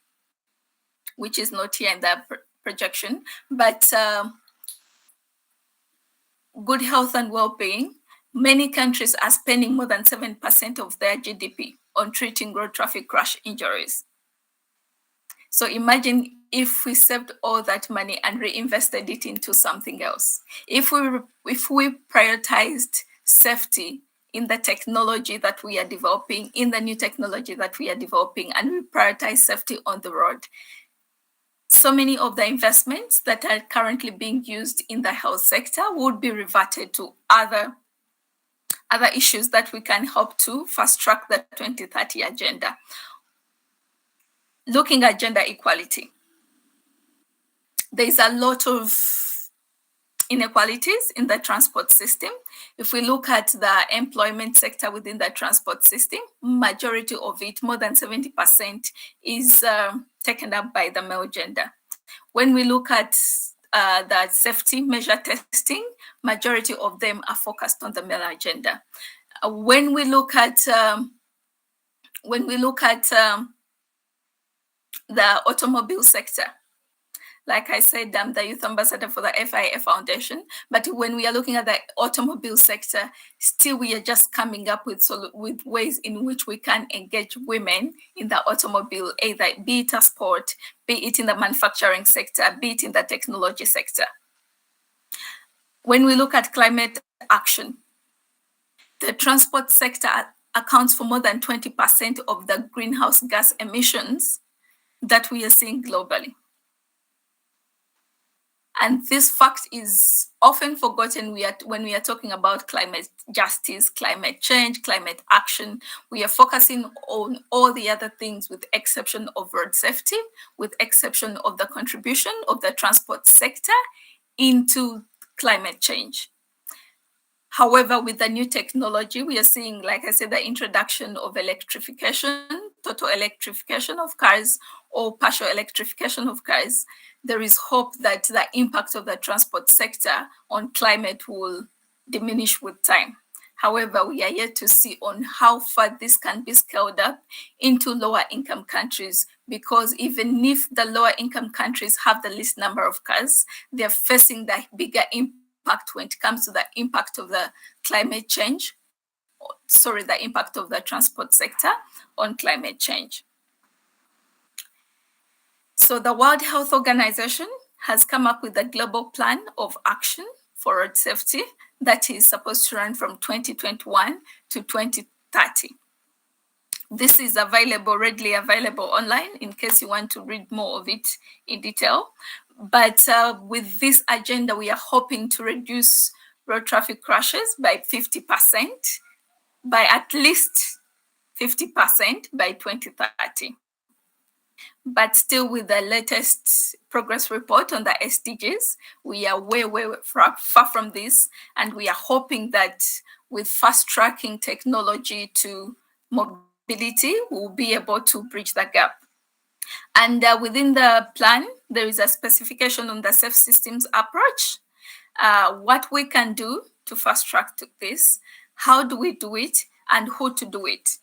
which is not here in the projection, but good health and well-being, many countries are spending more than 7% of their GDP on treating road traffic crash injuries. So imagine if we saved all that money and reinvested it into something else. If we prioritized safety in the technology that we are developing, in the new technology that we are developing, and we prioritize safety on the road, so many of the investments that are currently being used in the health sector would be reverted to other issues that we can help to fast track the 2030 agenda. Looking at gender equality, there's a lot of inequalities in the transport system. If we look at the employment sector within the transport system, majority of it, more than 70%, is taken up by the male gender. When we look at the safety measure testing, majority of them are focused on the male agenda. When we look at the automobile sector, like I said, I'm the youth ambassador for the FIA Foundation. But when we are looking at the automobile sector, still we are just coming up with ways in which we can engage women in the automobile, either be it a sport, be it in the manufacturing sector, be it in the technology sector. When we look at climate action, the transport sector accounts for more than 20% of the greenhouse gas emissions that we are seeing globally. And this fact is often forgotten when we are talking about climate justice, climate change, climate action. We are focusing on all the other things with exception of road safety, with exception of the contribution of the transport sector into climate change. However, with the new technology, we are seeing, like I said, the introduction of electrification, total electrification of cars, or partial electrification of cars, there is hope that the impact of the transport sector on climate will diminish with time. However, we are yet to see on how far this can be scaled up into lower income countries, because even if the lower income countries have the least number of cars, they're facing the bigger impact when it comes to the impact of the climate change, the impact of the transport sector on climate change. So the World Health Organization has come up with a global plan of action for road safety that is supposed to run from 2021 to 2030. This is readily available online in case you want to read more of it in detail. But with this agenda, we are hoping to reduce road traffic crashes by 50%, by at least 50% by 2030. But still, with the latest progress report on the SDGs, we are way far from this. And we are hoping that with fast tracking technology to mobility, we'll be able to bridge the gap. And within the plan, there is a specification on the safe systems approach, what we can do to fast track this, how do we do it, and who to do it.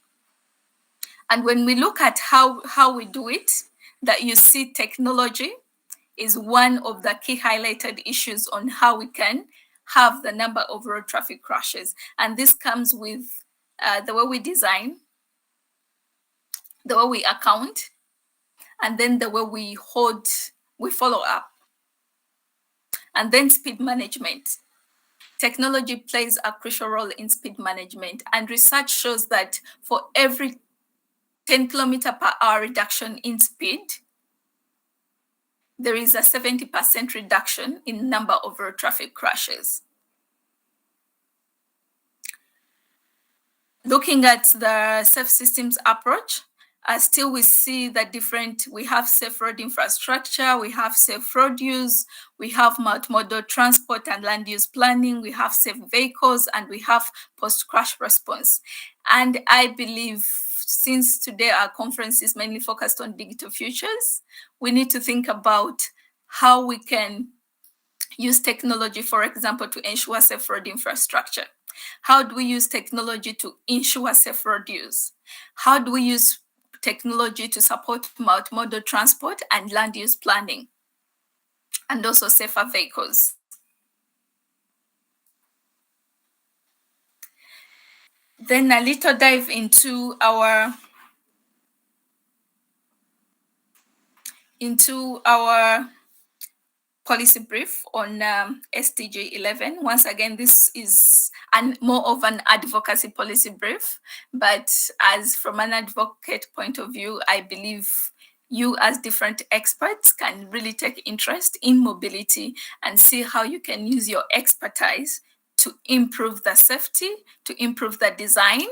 And when we look at how we do it, that you see technology is one of the key highlighted issues on how we can have the number of road traffic crashes. And this comes with the way we design, the way we account, and then the way we follow up. And then speed management. Technology plays a crucial role in speed management. And research shows that for every 10 kilometer per hour reduction in speed, there is a 70% reduction in number of road traffic crashes. Looking at the safe systems approach, still we see that we have safe road infrastructure, we have safe road use, we have multimodal transport and land use planning, we have safe vehicles, and we have post-crash response. And I believe, since today our conference is mainly focused on digital futures, we need to think about how we can use technology, for example, to ensure safe road infrastructure. How do we use technology to ensure safe road use? How do we use technology to support multimodal transport and land use planning, and also safer vehicles? Then a little dive into our policy brief on SDG 11. Once again, this is more of an advocacy policy brief, but as from an advocate point of view, I believe you as different experts can really take interest in mobility and see how you can use your expertise to improve the safety, to improve the design,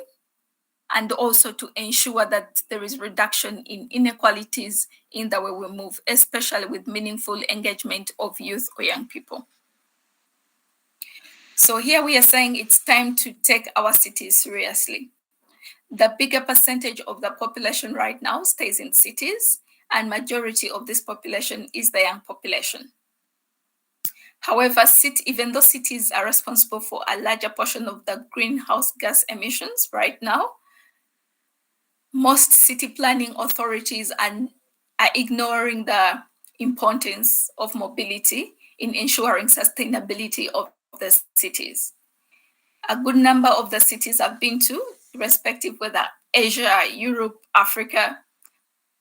and also to ensure that there is reduction in inequalities in the way we move, especially with meaningful engagement of youth or young people. So here we are saying it's time to take our cities seriously. The bigger percentage of the population right now stays in cities, and majority of this population is the young population. However, even though cities are responsible for a larger portion of the greenhouse gas emissions right now, most city planning authorities are ignoring the importance of mobility in ensuring sustainability of the cities. A good number of the cities I've been to, irrespective whether Asia, Europe, Africa,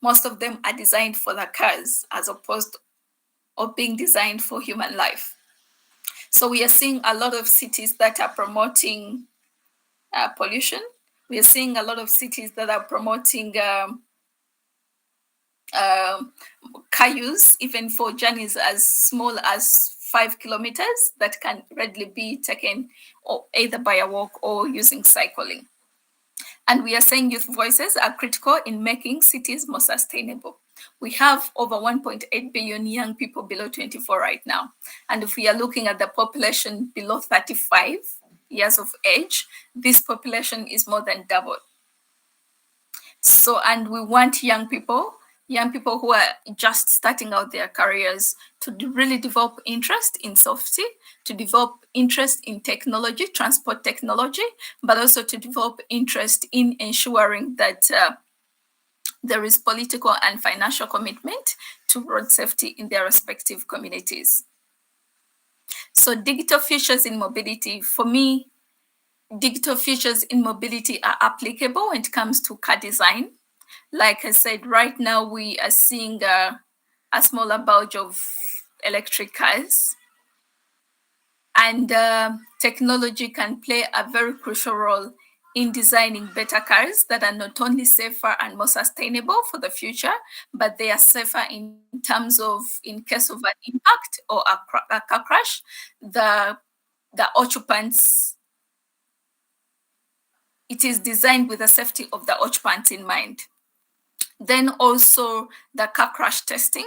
most of them are designed for the cars as opposed of being designed for human life. So we are seeing a lot of cities that are promoting pollution. We are seeing a lot of cities that are promoting car use, even for journeys as small as 5 kilometers that can readily be taken either by a walk or using cycling. And we are saying youth voices are critical in making cities more sustainable. We have over 1.8 billion young people below 24 right now. And if we are looking at the population below 35 years of age, this population is more than double. So, and we want young people young people who are just starting out their careers to really develop interest in safety, to develop interest in technology, transport technology, but also to develop interest in ensuring that there is political and financial commitment to road safety in their respective communities. So digital features in mobility, for me, digital features in mobility are applicable when it comes to car design. Like I said, right now we are seeing a smaller bulge of electric cars. And technology can play a very crucial role in designing better cars that are not only safer and more sustainable for the future, but they are safer in terms of, in case of an impact or a car crash, the occupants, it is designed with the safety of the occupants in mind. Then also the car crash testing.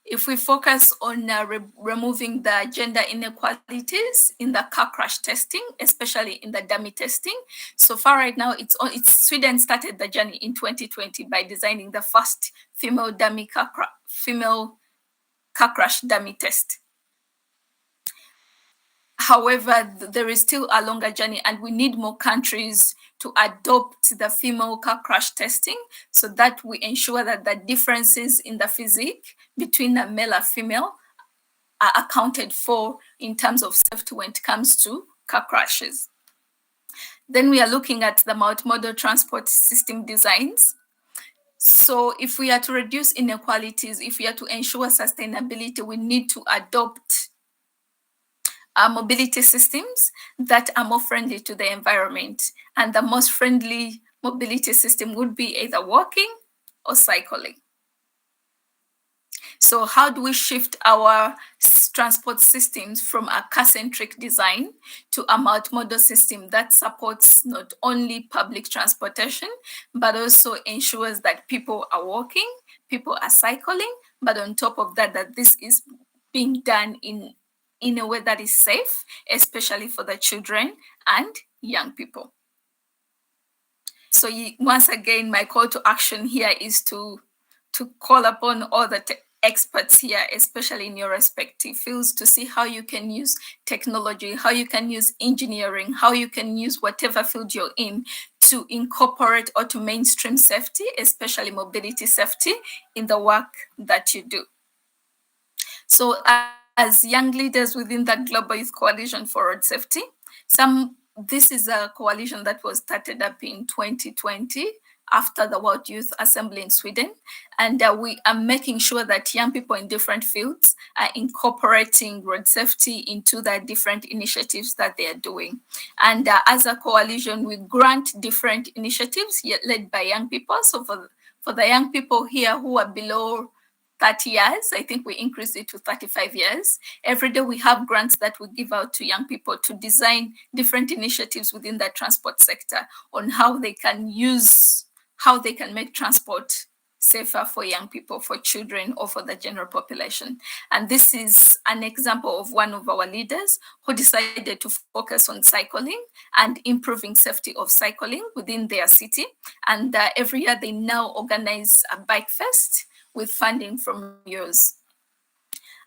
If we focus on removing the gender inequalities in the car crash testing, especially in the dummy testing, so far right now, it's Sweden started the journey in 2020 by designing the first female car crash dummy test. However, there is still a longer journey, and we need more countries to adopt the female car crash testing so that we ensure that the differences in the physique between a male and female are accounted for in terms of safety when it comes to car crashes. Then we are looking at the multimodal transport system designs. So if we are to reduce inequalities, if we are to ensure sustainability, we need to adopt mobility systems that are more friendly to the environment. And the most friendly mobility system would be either walking or cycling. So how do we shift our transport systems from a car-centric design to a multimodal system that supports not only public transportation, but also ensures that people are walking, people are cycling, but on top of that, that this is being done in a way that is safe, especially for the children and young people. So once again, my call to action here is to call upon all the experts here, especially in your respective fields, to see how you can use technology, how you can use engineering, how you can use whatever field you're in to incorporate or to mainstream safety, especially mobility safety, in the work that you do. So as young leaders within the Global Youth Coalition for Road Safety, this is a coalition that was started up in 2020 after the World Youth Assembly in Sweden. And we are making sure that young people in different fields are incorporating road safety into the different initiatives that they are doing. And as a coalition, we grant different initiatives led by young people. So for the young people here who are below 30 years, I think we increased it to 35 years. Every day we have grants that we give out to young people to design different initiatives within the transport sector on how they can make transport safer for young people, for children, or for the general population. And this is an example of one of our leaders who decided to focus on cycling and improving safety of cycling within their city. And every year they now organize a bike fest with funding from yours.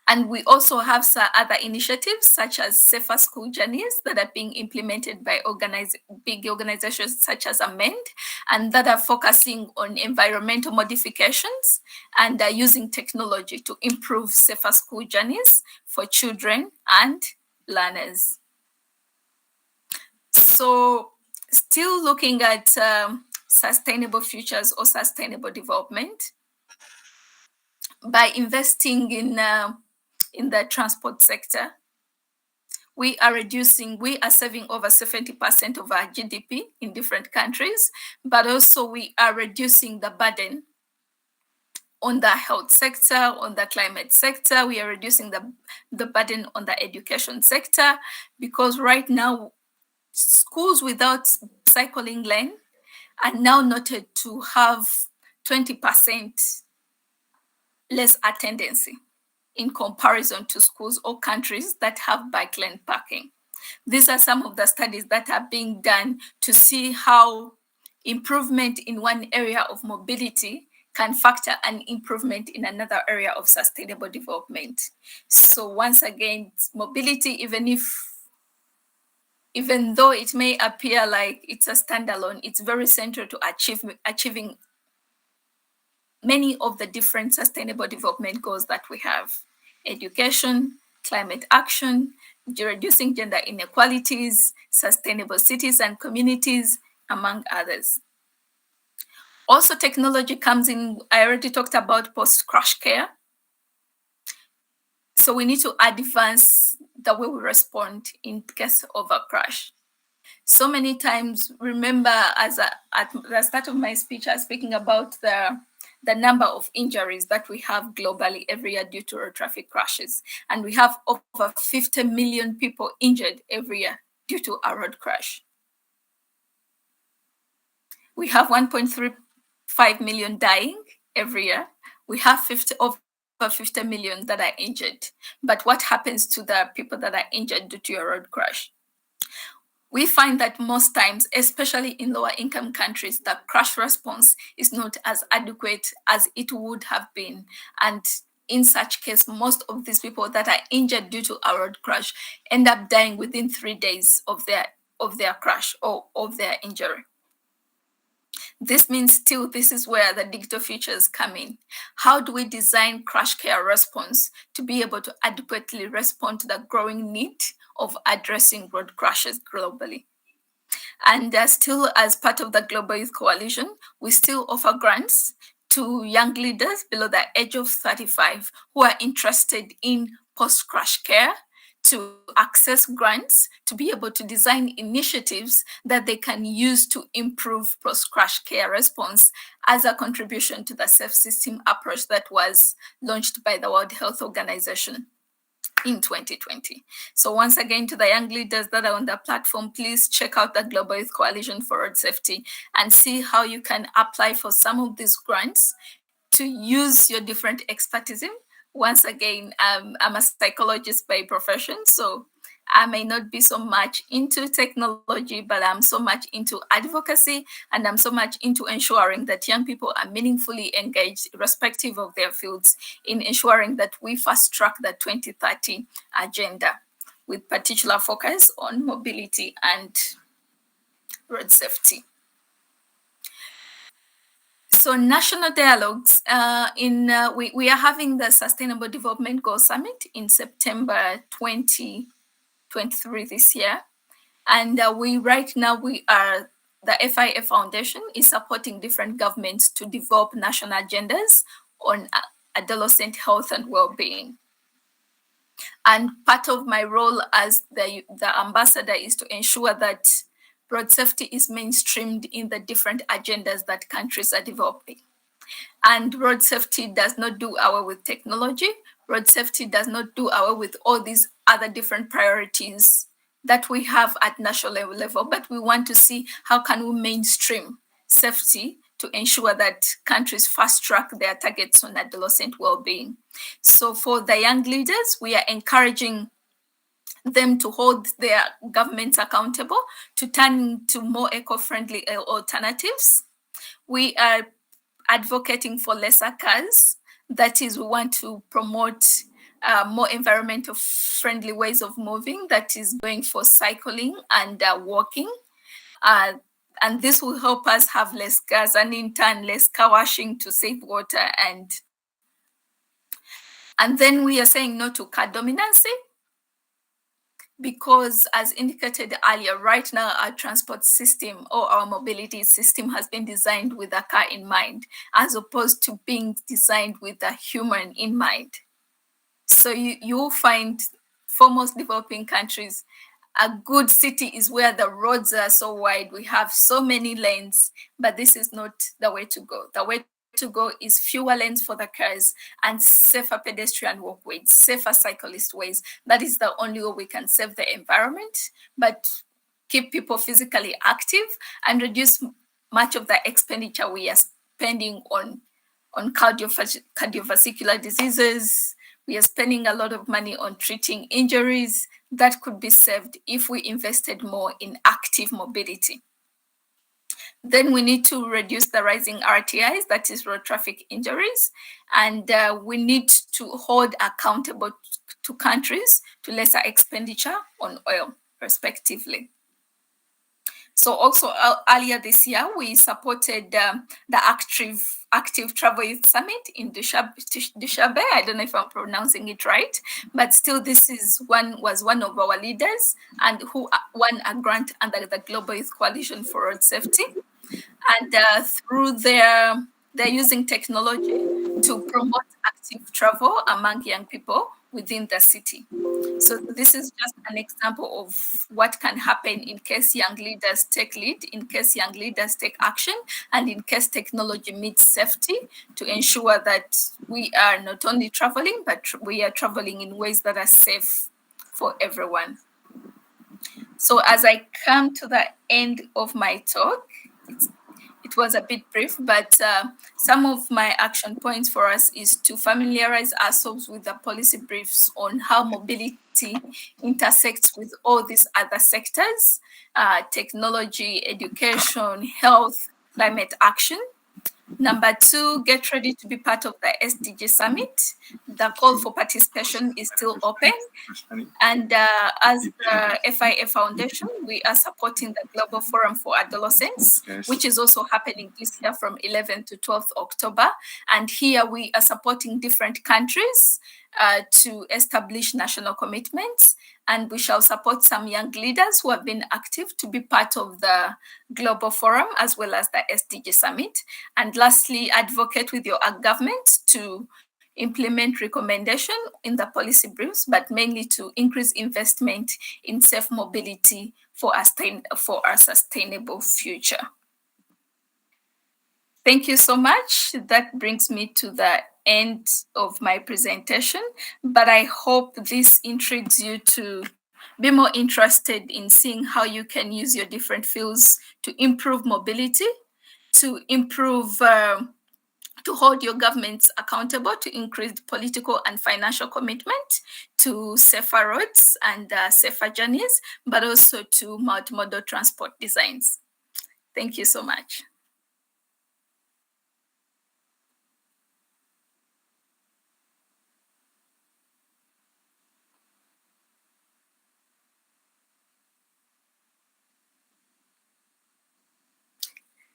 And we also have some other initiatives such as safer school journeys that are being implemented by big organizations such as Amend, and that are focusing on environmental modifications and are using technology to improve safer school journeys for children and learners. So still looking at sustainable futures or sustainable development, by investing in the transport sector, we are saving over 70% of our GDP in different countries, but also we are reducing the burden on the health sector, on the climate sector. We are reducing the burden on the education sector, because right now, schools without cycling lane are now noted to have 20% less attendance in comparison to schools or countries that have bike lane parking. These are some of the studies that are being done to see how improvement in one area of mobility can factor an improvement in another area of sustainable development. So once again, mobility, even though it may appear like it's a standalone, it's very central to achieving many of the different sustainable development goals that we have: education, climate action, reducing gender inequalities, sustainable cities and communities, among others. Also, technology comes in. I already talked about post-crash care. So we need to advance the way we respond in case of a crash. So many times, remember, at the start of my speech, I was speaking about the number of injuries that we have globally every year due to road traffic crashes. And we have over 50 million people injured every year due to a road crash. We have 1.35 million dying every year. We have over 50 million that are injured. But what happens to the people that are injured due to a road crash? We find that most times, especially in lower income countries, the crash response is not as adequate as it would have been. And in such case, most of these people that are injured due to a road crash end up dying within 3 days of their crash or of their injury. This means still, this is where the digital futures come in. How do we design crash care response to be able to adequately respond to the growing need of addressing road crashes globally? And still, as part of the Global Youth Coalition, we still offer grants to young leaders below the age of 35 who are interested in post-crash care to access grants to be able to design initiatives that they can use to improve post-crash care response as a contribution to the safe system approach that was launched by the World Health Organization in 2020. So once again, to the young leaders that are on the platform, please check out the Global Youth Coalition for Road Safety and see how you can apply for some of these grants to use your different expertise. Once again, I'm a psychologist by profession, so I may not be so much into technology, but I'm so much into advocacy, and I'm so much into ensuring that young people are meaningfully engaged, irrespective of their fields, in ensuring that we fast track the 2030 agenda with particular focus on mobility and road safety. So national dialogues, we are having the Sustainable Development Goals Summit in September 2023 this year. And the FIA Foundation is supporting different governments to develop national agendas on adolescent health and well-being. And part of my role as the ambassador is to ensure that road safety is mainstreamed in the different agendas that countries are developing. And road safety does not do away with technology. Road safety does not do away with all these other different priorities that we have at national level, but we want to see how can we mainstream safety to ensure that countries fast track their targets on adolescent well-being. So for the young leaders, we are encouraging them to hold their governments accountable to turn to more eco-friendly alternatives. We are advocating for lesser cars. That is, we want to promote more environmental friendly ways of moving, that is going for cycling and walking. And this will help us have less gas and in turn less car washing to save water. And then we are saying no to car dominancy, because as indicated earlier, right now our transport system or our mobility system has been designed with a car in mind, as opposed to being designed with a human in mind. So you'll find for most developing countries, a good city is where the roads are so wide, we have so many lanes, but this is not the way to go. The way to go is fewer lanes for the cars and safer pedestrian walkways, safer cyclist ways. That is the only way we can save the environment, but keep people physically active and reduce much of the expenditure we are spending on cardiovascular diseases. We are spending a lot of money on treating injuries that could be saved if we invested more in active mobility. Then we need to reduce the rising RTIs, that is road traffic injuries, and we need to hold accountable to countries to lesser expenditure on oil, respectively. So also earlier this year, we supported the Active Travel Youth Summit in Dushabe. I don't know if I'm pronouncing it right, but still this was one of our leaders and who won a grant under the Global Youth Coalition for Road Safety. And through they're using technology to promote active travel among young people within the city. So this is just an example of what can happen in case young leaders take lead, in case young leaders take action, and in case technology meets safety to ensure that we are not only traveling, but we are traveling in ways that are safe for everyone. So as I come to the end of my talk, it was a bit brief, but some of my action points for us is to familiarize ourselves with the policy briefs on how mobility intersects with all these other sectors, technology, education, health, climate action. Number 2, get ready to be part of the SDG Summit. The call for participation is still open. And as the FIA Foundation, we are supporting the Global Forum for Adolescents, which is also happening this year from 11th to 12th October. And here we are supporting different countries to establish national commitments. And we shall support some young leaders who have been active to be part of the Global Forum as well as the SDG Summit. And lastly, advocate with your government to implement recommendation in the policy briefs, but mainly to increase investment in safe mobility for a sustainable future. Thank you so much. That brings me to the end of my presentation, but I hope this intrigues you to be more interested in seeing how you can use your different fields to improve mobility, to improve to hold your governments accountable, to increase political and financial commitment to safer roads and safer journeys, but also to multimodal transport designs. Thank you so much.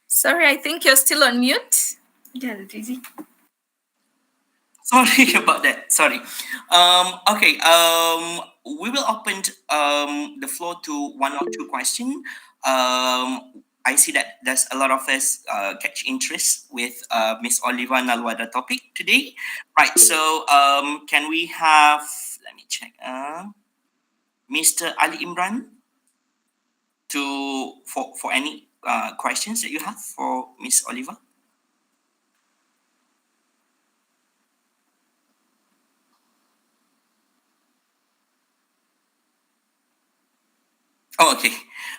Sorry, I think you're still on mute. Yeah, that's easy.
Sorry about that. Sorry. Okay. We will open the floor to one or two questions. I see that there's a lot of us catch interest with Miss Oliva Nalwada topic today. Right. So can we have? Let me check. Mr. Ali Imran for any questions that you have for Miss Oliva. Oh, okay.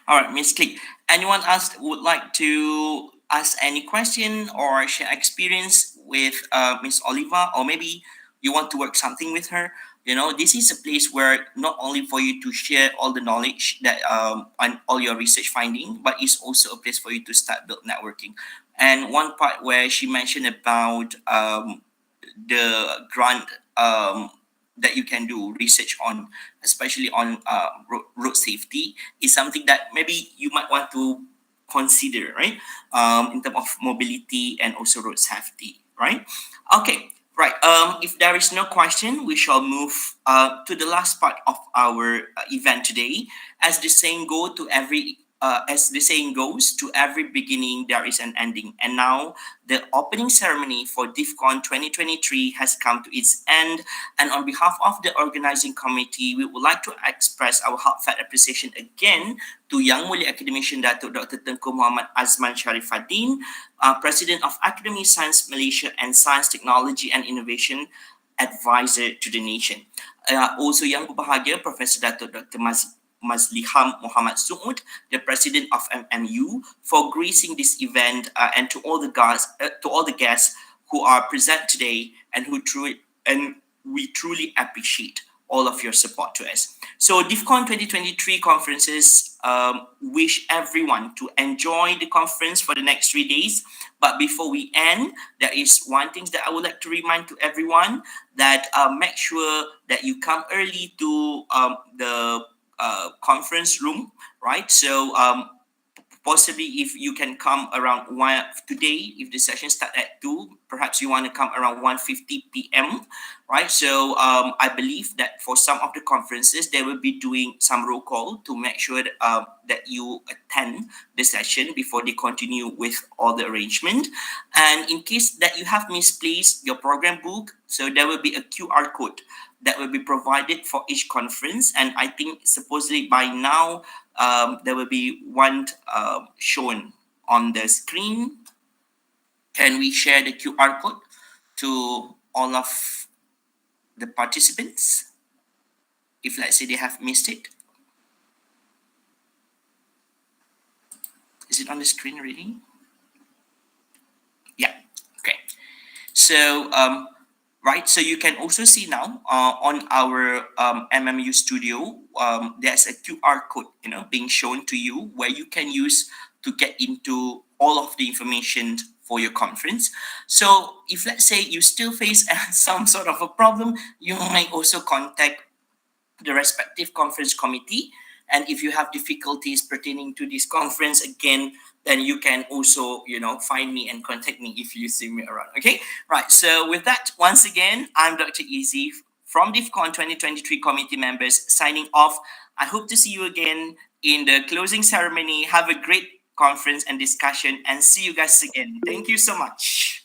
All right, Miss Click. Anyone else would like to ask any question or share experience with Miss Oliva, or maybe you want to work something with her? You know, this is a place where not only for you to share all the knowledge that on all your research finding, but it's also a place for you to start build networking. And one part where she mentioned about the grant that you can do research on, especially on road safety, is something that maybe you might want to consider, right? In terms of mobility and also road safety, right? Okay, right. If there is no question, we shall move to the last part of our event today. As the saying goes, to every beginning there is an ending. And now the opening ceremony for DIFCON 2023 has come to its end. And on behalf of the organizing committee, we would like to express our heartfelt appreciation again to Yang Mulia Academician Datuk Dr. Tengku Muhammad Azman Sharifuddin, President of Academy Science Malaysia and Science, Technology and Innovation Advisor to the nation. Also Yang Berbahagia Professor Datuk Dr. Mazliham Muhammad Suud, the President of MMU, for gracing this event, and to all the guests who are present today, and we truly appreciate all of your support to us. So DIFCON 2023 conferences wish everyone to enjoy the conference for the next 3 days. But before we end, there is one thing that I would like to remind to everyone that make sure that you come early to the conference room, right? So possibly if you can come around one today, if the session start at 2, perhaps you want to come around 1:50 p.m, right? So I believe that for some of the conferences they will be doing some roll call to make sure that you attend the session before they continue with all the arrangement. And in case that you have misplaced your program book, so there will be a QR code that will be provided for each conference, and I think supposedly by now there will be one shown on the screen. Can we share the QR code to all of the participants if let's say they have missed it? Is it on the screen already? Yeah, okay. So right, so you can also see now on our MMU studio, there's a QR code, being shown to you where you can use to get into all of the information for your conference. So if let's say you still face some sort of a problem, you might also contact the respective conference committee. And if you have difficulties pertaining to this conference, again, then you can also, find me and contact me if you see me around. Okay, right. So with that, once again, I'm Dr. Easy from DIFCON 2023 committee members signing off. I hope to see you again in the closing ceremony. Have a great conference and discussion, and see you guys again. Thank you so much.